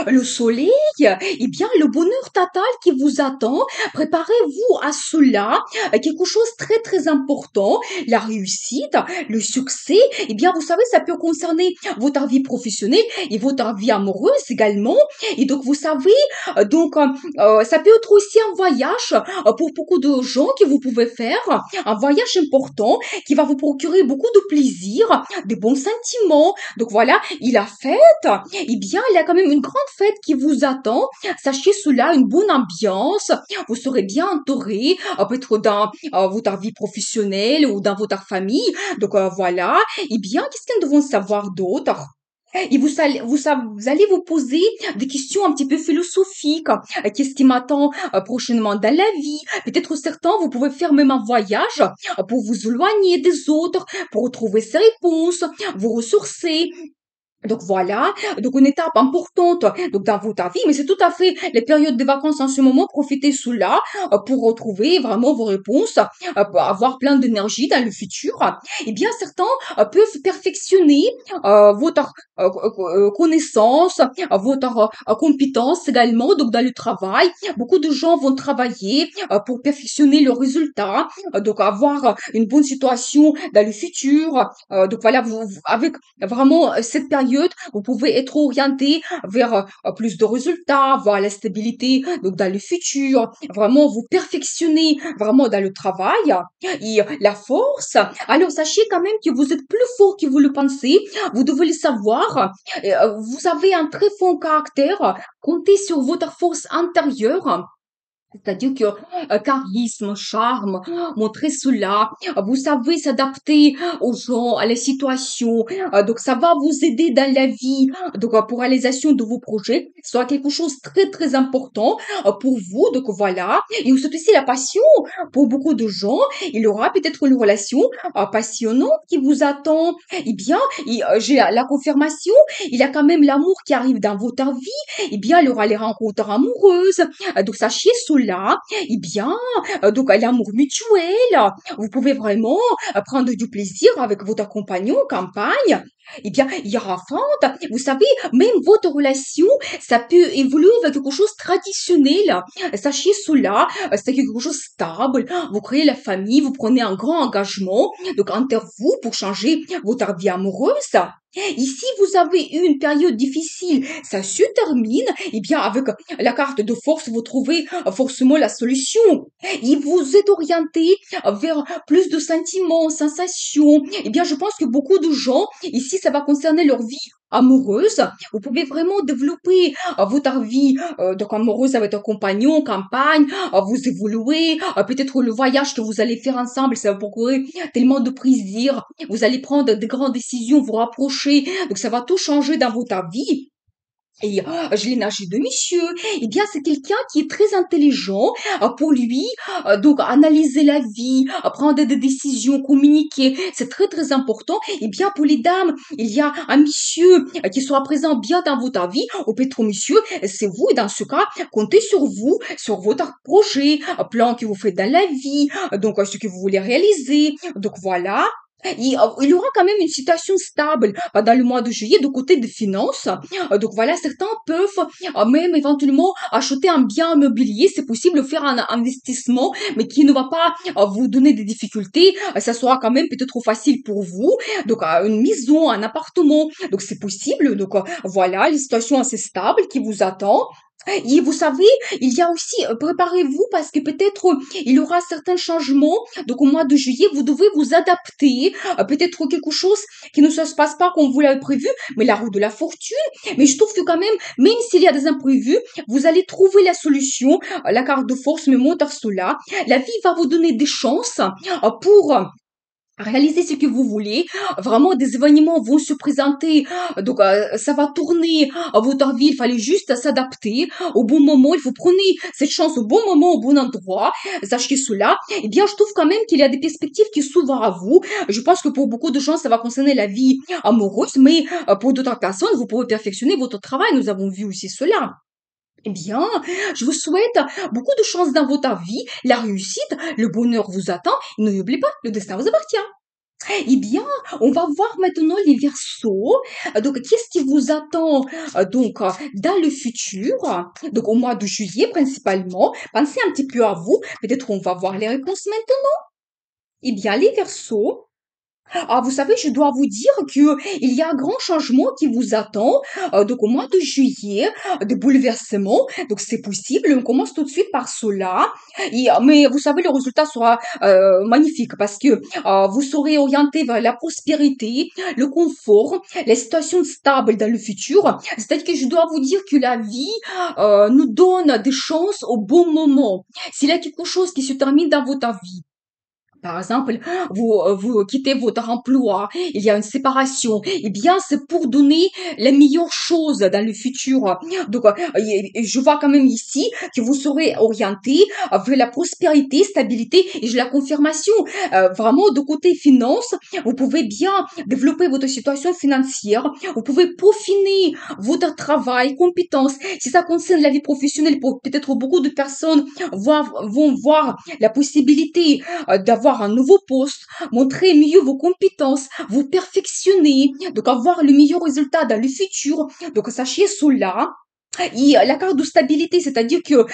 Le soleil, eh bien, le bonheur total qui vous attend, préparez-vous à cela, quelque chose de très très important, la réussite, le succès, eh bien, vous savez, ça peut concerner votre vie professionnelle et votre vie amoureuse également. Et donc, vous savez, ça peut être aussi un voyage pour beaucoup de gens que vous pouvez faire, un voyage important qui va vous procurer beaucoup de plaisir, des bons sentiments. Donc voilà, il a fête, eh bien, il y a quand même une grande fête qui vous attend. Sachez cela, une bonne ambiance. Vous serez bien entouré, peut-être dans votre vie professionnelle ou dans votre famille. Donc voilà. Eh bien, qu'est-ce que nous devons savoir d'autre? Et vous allez vous poser des questions un petit peu philosophiques. Qu'est-ce qui m'attend prochainement dans la vie? Peut-être certains, vous pouvez faire même un voyage pour vous éloigner des autres, pour retrouver ces réponses, vous ressourcer. Donc voilà, donc une étape importante donc dans votre vie, mais c'est tout à fait les périodes de vacances en ce moment, profitez cela pour retrouver vraiment vos réponses, pour avoir plein d'énergie dans le futur. Eh bien, certains peuvent perfectionner votre connaissance, votre compétence également, donc dans le travail. Beaucoup de gens vont travailler pour perfectionner leurs résultats, donc avoir une bonne situation dans le futur. Donc voilà, avec vraiment cette période, vous pouvez être orienté vers plus de résultats, vers la stabilité donc dans le futur, vraiment vous perfectionner vraiment dans le travail et la force. Alors sachez quand même que vous êtes plus fort que vous le pensez, vous devez le savoir. Vous avez un très fort caractère, comptez sur votre force intérieure. C'est-à-dire que charisme, charme, montrer cela, vous savez s'adapter aux gens, à la situation, donc ça va vous aider dans la vie, donc pour la réalisation de vos projets, soit quelque chose de très très important pour vous, donc voilà. Et c'est aussi la passion pour beaucoup de gens, il y aura peut-être une relation passionnante qui vous attend. Eh bien, j'ai la confirmation, il y a quand même l'amour qui arrive dans votre vie, eh bien, il y aura les rencontres amoureuses, donc sachez cela, eh bien, donc l'amour mutuel, vous pouvez vraiment prendre du plaisir avec votre compagnon en campagne. Eh bien, il y aura fente. Vous savez, même votre relation, ça peut évoluer vers quelque chose de traditionnel. Sachez cela, c'est quelque chose de stable. Vous créez la famille, vous prenez un grand engagement, donc envers vous pour changer votre vie amoureuse. Ici, vous avez eu une période difficile, ça se termine, eh bien, avec la carte de force, vous trouvez forcément la solution. Et vous êtes orienté vers plus de sentiments, sensations. Eh bien, je pense que beaucoup de gens, ici, ça va concerner leur vie amoureuse. Vous pouvez vraiment développer votre vie donc amoureuse avec un compagnon, campagne, vous évoluer, peut-être le voyage que vous allez faire ensemble, ça va vous procurer tellement de plaisir. Vous allez prendre de grandes décisions, vous rapprocher, donc ça va tout changer dans votre vie. Et je l'ai nagé de monsieur. Eh bien, c'est quelqu'un qui est très intelligent. Pour lui, donc analyser la vie, prendre des décisions, communiquer, c'est très très important. Eh bien, pour les dames, il y a un monsieur qui sera présent bien dans votre vie. Au pétro monsieur, c'est vous. Et dans ce cas, comptez sur vous, sur votre projet, plan que vous faites dans la vie, donc ce que vous voulez réaliser. Donc voilà. Il y aura quand même une situation stable dans le mois de juillet du côté des finances. Donc voilà, certains peuvent même éventuellement acheter un bien immobilier. C'est possible de faire un investissement, mais qui ne va pas vous donner des difficultés. Ça sera quand même peut-être trop facile pour vous. Donc une maison, un appartement. Donc c'est possible. Donc voilà, une situation assez stable qui vous attend. Et vous savez, il y a aussi, préparez-vous parce que peut-être il y aura certains changements. Donc au mois de juillet, vous devez vous adapter. Peut-être quelque chose qui ne se passe pas comme vous l'avez prévu, mais la roue de la fortune. Mais je trouve que quand même s'il y a des imprévus, vous allez trouver la solution. La carte de force me montre cela. La vie va vous donner des chances pour réaliser ce que vous voulez. Vraiment, des événements vont se présenter. Donc, ça va tourner à votre vie. Il fallait juste s'adapter au bon moment. Il faut prendre cette chance au bon moment, au bon endroit. Sachez cela. Eh bien, je trouve quand même qu'il y a des perspectives qui s'ouvrent à vous. Je pense que pour beaucoup de gens, ça va concerner la vie amoureuse, mais pour d'autres personnes, vous pouvez perfectionner votre travail. Nous avons vu aussi cela. Eh bien, je vous souhaite beaucoup de chance dans votre vie, la réussite, le bonheur vous attend. Et n'oubliez pas, le destin vous appartient. Eh bien, on va voir maintenant les versos. Donc, qu'est-ce qui vous attend dans le futur? Donc, au mois de juillet principalement. Pensez un petit peu à vous. Peut-être on va voir les réponses maintenant. Eh bien, les versos. Ah, vous savez, je dois vous dire que il y a un grand changement qui vous attend. Donc, au mois de juillet, des bouleversements. Donc, c'est possible. On commence tout de suite par cela. Mais vous savez, le résultat sera magnifique parce que vous serez orienté vers la prospérité, le confort, les situations stables dans le futur. C'est-à-dire que je dois vous dire que la vie nous donne des chances au bon moment. S'il y a quelque chose qui se termine dans votre vie, par exemple, vous quittez votre emploi, il y a une séparation. Eh bien, c'est pour donner les meilleures choses dans le futur. Donc, je vois quand même ici que vous serez orienté vers la prospérité, stabilité et j'ai la confirmation. Vraiment, de côté finance, vous pouvez bien développer votre situation financière. Vous pouvez peaufiner votre travail, compétences. Si ça concerne la vie professionnelle, peut-être beaucoup de personnes vont voir la possibilité d'avoir un nouveau poste, montrer mieux vos compétences, vous perfectionner, donc avoir le meilleur résultat dans le futur. Donc sachez cela. Et la carte de stabilité, c'est-à-dire que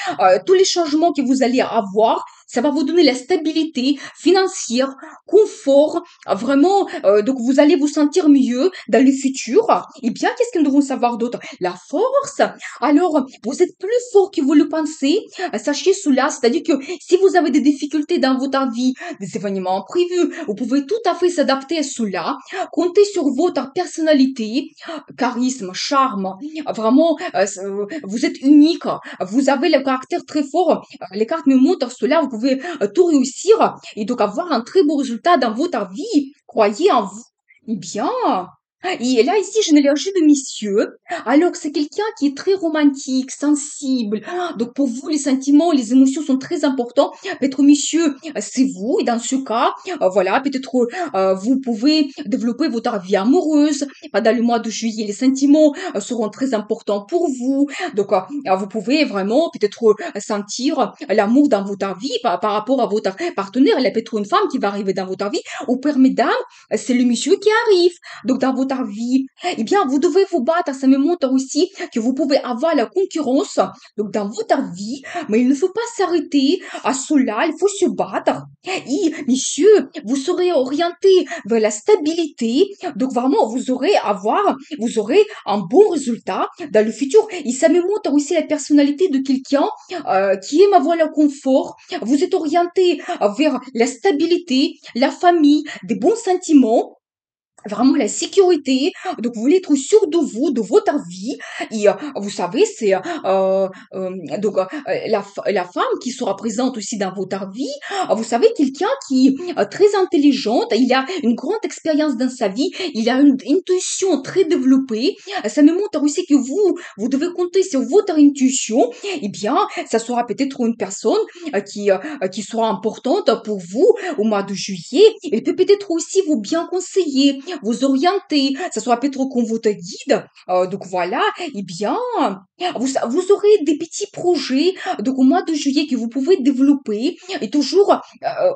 tous les changements que vous allez avoir, ça va vous donner la stabilité financière, confort, vraiment, donc vous allez vous sentir mieux dans le futur. Et bien, qu'est-ce que nous devons savoir d'autre? La force. Alors, vous êtes plus fort que vous le pensez. Sachez cela, c'est-à-dire que si vous avez des difficultés dans votre vie, des événements imprévus, vous pouvez tout à fait s'adapter à cela. Comptez sur votre personnalité, charisme, charme, vraiment, vous êtes unique, vous avez le caractère très fort. Les cartes me montrent cela, vous pouvez tout réussir et donc avoir un très beau résultat dans votre vie. Croyez en vous. Eh bien, et là, ici, j'ai une énergie de monsieur. Alors, c'est quelqu'un qui est très romantique, sensible. Donc, pour vous, les sentiments, les émotions sont très importants. Peut-être, monsieur, c'est vous. Et dans ce cas, voilà, peut-être, vous pouvez développer votre vie amoureuse. Pendant le mois de juillet, les sentiments seront très importants pour vous. Donc, vous pouvez vraiment peut-être sentir l'amour dans votre vie par rapport à votre partenaire. Il y a peut-être une femme qui va arriver dans votre vie. Ou père, mesdames, c'est le monsieur qui arrive. Donc, dans votre vie, eh bien, vous devez vous battre. Ça me montre aussi que vous pouvez avoir la concurrence, donc, dans votre vie, mais il ne faut pas s'arrêter à cela. Il faut se battre. Et, monsieur, vous serez orienté vers la stabilité. Donc, vraiment, vous aurez un bon résultat dans le futur. Et ça me montre aussi la personnalité de quelqu'un qui aime avoir le confort. Vous êtes orienté vers la stabilité, la famille, des bons sentiments, vraiment la sécurité. Donc, vous voulez être sûr de vous, de votre vie. Et vous savez, c'est la femme qui sera présente aussi dans votre vie. Vous savez, quelqu'un qui est très intelligente, il a une grande expérience dans sa vie, il a une intuition très développée. Ça me montre aussi que vous devez compter sur votre intuition. Eh bien, ça sera peut-être une personne qui sera importante pour vous au mois de juillet. Elle peut peut-être aussi vous bien conseiller, vous orienter, ça sera peut-être qu'on votre guide. Donc voilà, eh bien, vous aurez des petits projets donc au mois de juillet que vous pouvez développer et toujours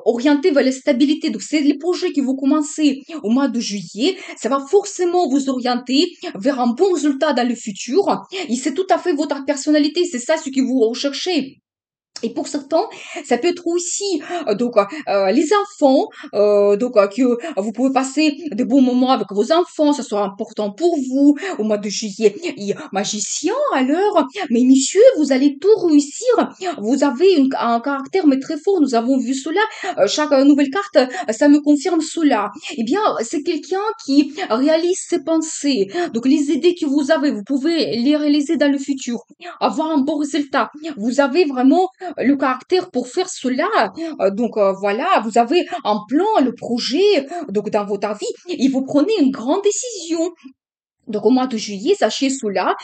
orienter vers la stabilité. Donc c'est les projets que vous commencez au mois de juillet, ça va forcément vous orienter vers un bon résultat dans le futur. Et c'est tout à fait votre personnalité, c'est ça ce que vous recherchez. Et pour certains, ça peut être aussi les enfants, que vous pouvez passer de bons moments avec vos enfants, ça sera important pour vous au mois de juillet. Et magicien, alors, mais monsieur, vous allez tout réussir. Vous avez un caractère mais très fort. Nous avons vu cela. Chaque nouvelle carte, ça me confirme cela. Eh bien, c'est quelqu'un qui réalise ses pensées. Donc les idées que vous avez, vous pouvez les réaliser dans le futur, avoir un bon résultat. Vous avez vraiment le caractère pour faire cela. Voilà, vous avez un plan, le projet, donc dans votre vie, et vous prenez une grande décision. Donc au mois de juillet, sachez cela.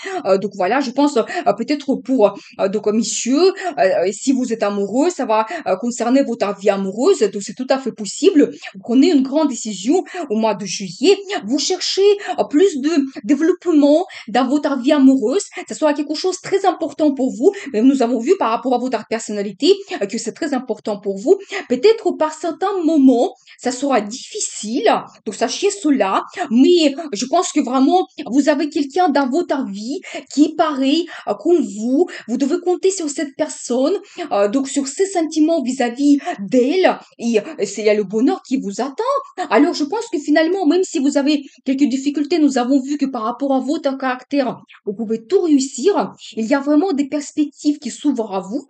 Donc voilà, je pense peut-être pour donc messieurs, si vous êtes amoureux, ça va concerner votre vie amoureuse. Donc c'est tout à fait possible. Vous prenez une grande décision au mois de juillet. Vous cherchez plus de développement dans votre vie amoureuse. Ça sera quelque chose de très important pour vous. Mais nous avons vu par rapport à votre personnalité que c'est très important pour vous. Peut-être par certains moments, ça sera difficile. Donc sachez cela. Mais je pense que vraiment vous avez quelqu'un dans votre vie qui est pareil comme vous. Vous devez compter sur cette personne, donc sur ses sentiments vis-à-vis d'elle. Et c'est là le bonheur qui vous attend. Alors je pense que finalement, même si vous avez quelques difficultés, nous avons vu que par rapport à votre caractère, vous pouvez tout réussir. Il y a vraiment des perspectives qui s'ouvrent à vous,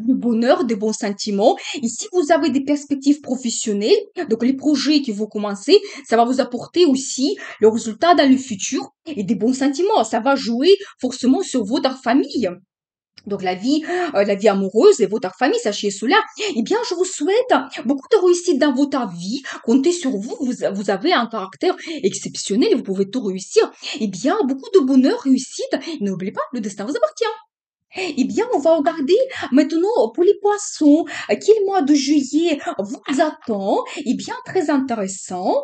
le bonheur, des bons sentiments. Et si vous avez des perspectives professionnelles, donc les projets que vous commencez, ça va vous apporter aussi le résultat dans le futur et des bons sentiments. Ça va jouer forcément sur votre famille. Donc la vie amoureuse et votre famille, sachez cela. Eh bien, je vous souhaite beaucoup de réussite dans votre vie. Comptez sur vous. Vous avez un caractère exceptionnel. Vous pouvez tout réussir. Eh bien, beaucoup de bonheur, réussite. N'oubliez pas, le destin vous appartient. Eh bien, on va regarder maintenant pour les poissons. Quel mois de juillet vous attend? Eh bien, très intéressant.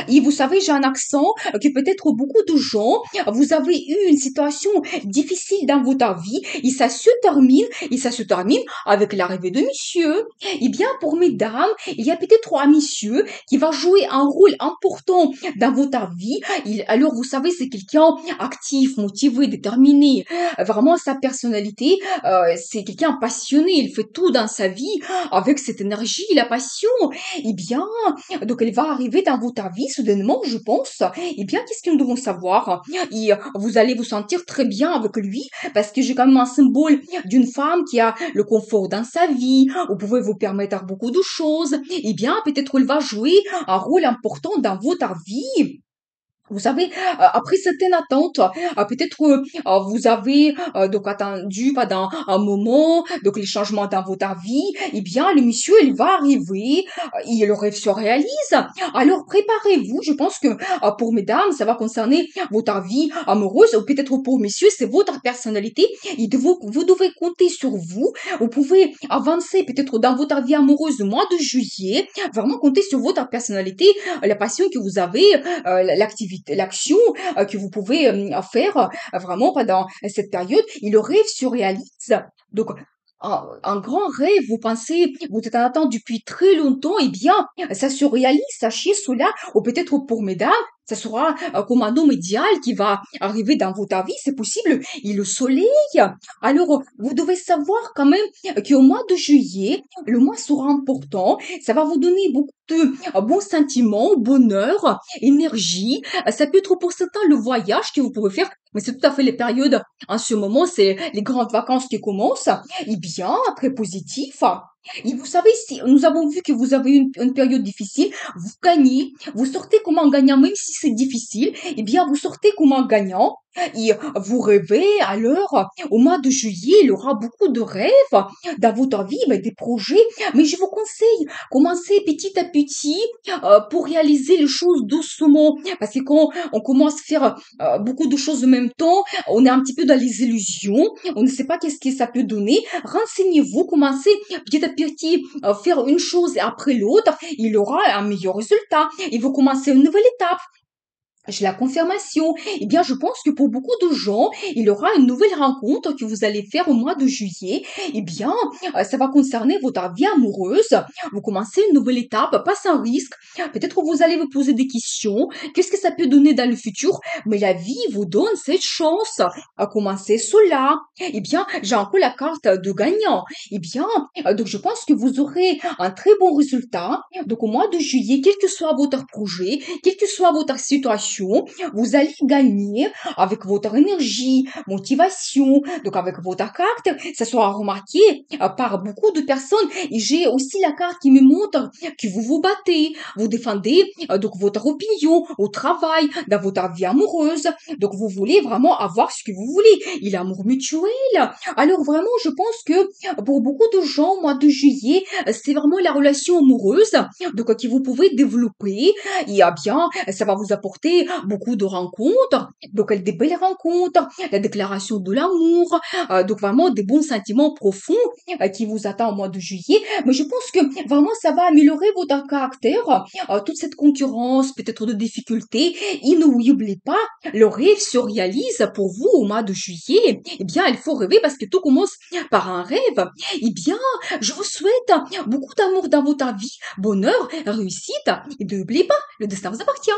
Et vous savez, j'ai un accent que peut-être beaucoup de gens, vous avez eu une situation difficile dans votre vie et ça se termine avec l'arrivée de monsieur. Eh bien, pour mesdames, il y a peut-être un monsieur qui va jouer un rôle important dans votre vie. Alors, vous savez, c'est quelqu'un actif, motivé, déterminé. Vraiment, sa personnalité, c'est quelqu'un passionné. Il fait tout dans sa vie avec cette énergie, la passion. Eh bien, donc elle va arriver dans votre vie soudainement, je pense. Eh bien, qu'est-ce que nous devons savoir? Et vous allez vous sentir très bien avec lui parce que j'ai quand même un symbole d'une femme qui a le confort dans sa vie. Vous pouvez vous permettre beaucoup de choses. Eh bien, peut-être elle va jouer un rôle important dans votre vie. Vous savez, après certaines attentes, peut-être vous avez donc attendu pendant un moment, donc les changements dans votre vie, eh bien le monsieur il va arriver, et le rêve se réalise. Alors préparez-vous, je pense que pour mesdames, ça va concerner votre vie amoureuse, ou peut-être pour messieurs, c'est votre personnalité, et vous devez compter sur vous. Vous pouvez avancer peut-être dans votre vie amoureuse au mois de juillet, vraiment compter sur votre personnalité, la passion que vous avez, l'activité, l'action que vous pouvez faire vraiment pendant cette période, et le rêve se réalise. Donc, un grand rêve, vous pensez, vous êtes en attente depuis très longtemps, eh bien, ça se réalise, sachez cela, ou peut-être pour mesdames, ça sera comme un homme idéal qui va arriver dans votre vie, c'est possible, et le soleil. Alors, vous devez savoir quand même qu'au mois de juillet, le mois sera important, ça va vous donner beaucoup de bons sentiments, bonheur, énergie. Ça peut être pour certains le voyage que vous pouvez faire, mais c'est tout à fait les périodes en ce moment, c'est les grandes vacances qui commencent. Eh bien, très positif. Et vous savez, si nous avons vu que vous avez une période difficile, vous gagnez, vous sortez comme un gagnant, même si c'est difficile, eh bien, vous sortez comme un gagnant. Et vous rêvez, alors, au mois de juillet, il y aura beaucoup de rêves dans votre vie, mais des projets. Mais je vous conseille, commencez petit à petit pour réaliser les choses doucement. Parce que quand on commence à faire beaucoup de choses en même temps, on est un petit peu dans les illusions, on ne sait pas qu'est-ce que ça peut donner. Renseignez-vous, commencez petit à petit à faire une chose après l'autre, il aura un meilleur résultat. Et vous commencez une nouvelle étape. J'ai la confirmation. Eh bien, je pense que pour beaucoup de gens, il y aura une nouvelle rencontre que vous allez faire au mois de juillet. Eh bien, ça va concerner votre vie amoureuse. Vous commencez une nouvelle étape, pas sans risque. Peut-être que vous allez vous poser des questions. Qu'est-ce que ça peut donner dans le futur? Mais la vie vous donne cette chance à commencer cela. Eh bien, j'ai encore la carte de gagnant. Eh bien, donc je pense que vous aurez un très bon résultat. Donc au mois de juillet, quel que soit votre projet, quelle que soit votre situation, vous allez gagner avec votre énergie, motivation, donc avec votre caractère. Ça sera remarqué par beaucoup de personnes. Et j'ai aussi la carte qui me montre que vous vous battez, vous défendez donc votre opinion au travail, dans votre vie amoureuse. Donc vous voulez vraiment avoir ce que vous voulez. Il l'amour mutuel. Alors vraiment, je pense que pour beaucoup de gens, au mois de juillet, c'est vraiment la relation amoureuse donc que vous pouvez développer. Et bien, ça va vous apporter créer beaucoup de rencontres, donc des belles rencontres, la déclaration de l'amour, donc vraiment des bons sentiments profonds qui vous attendent au mois de juillet. Mais je pense que vraiment ça va améliorer votre caractère, toute cette concurrence, peut-être de difficultés. Et n'oubliez pas, le rêve se réalise pour vous au mois de juillet. Eh bien, il faut rêver parce que tout commence par un rêve. Eh bien, je vous souhaite beaucoup d'amour dans votre vie, bonheur, réussite. Et n'oubliez pas, le destin vous appartient.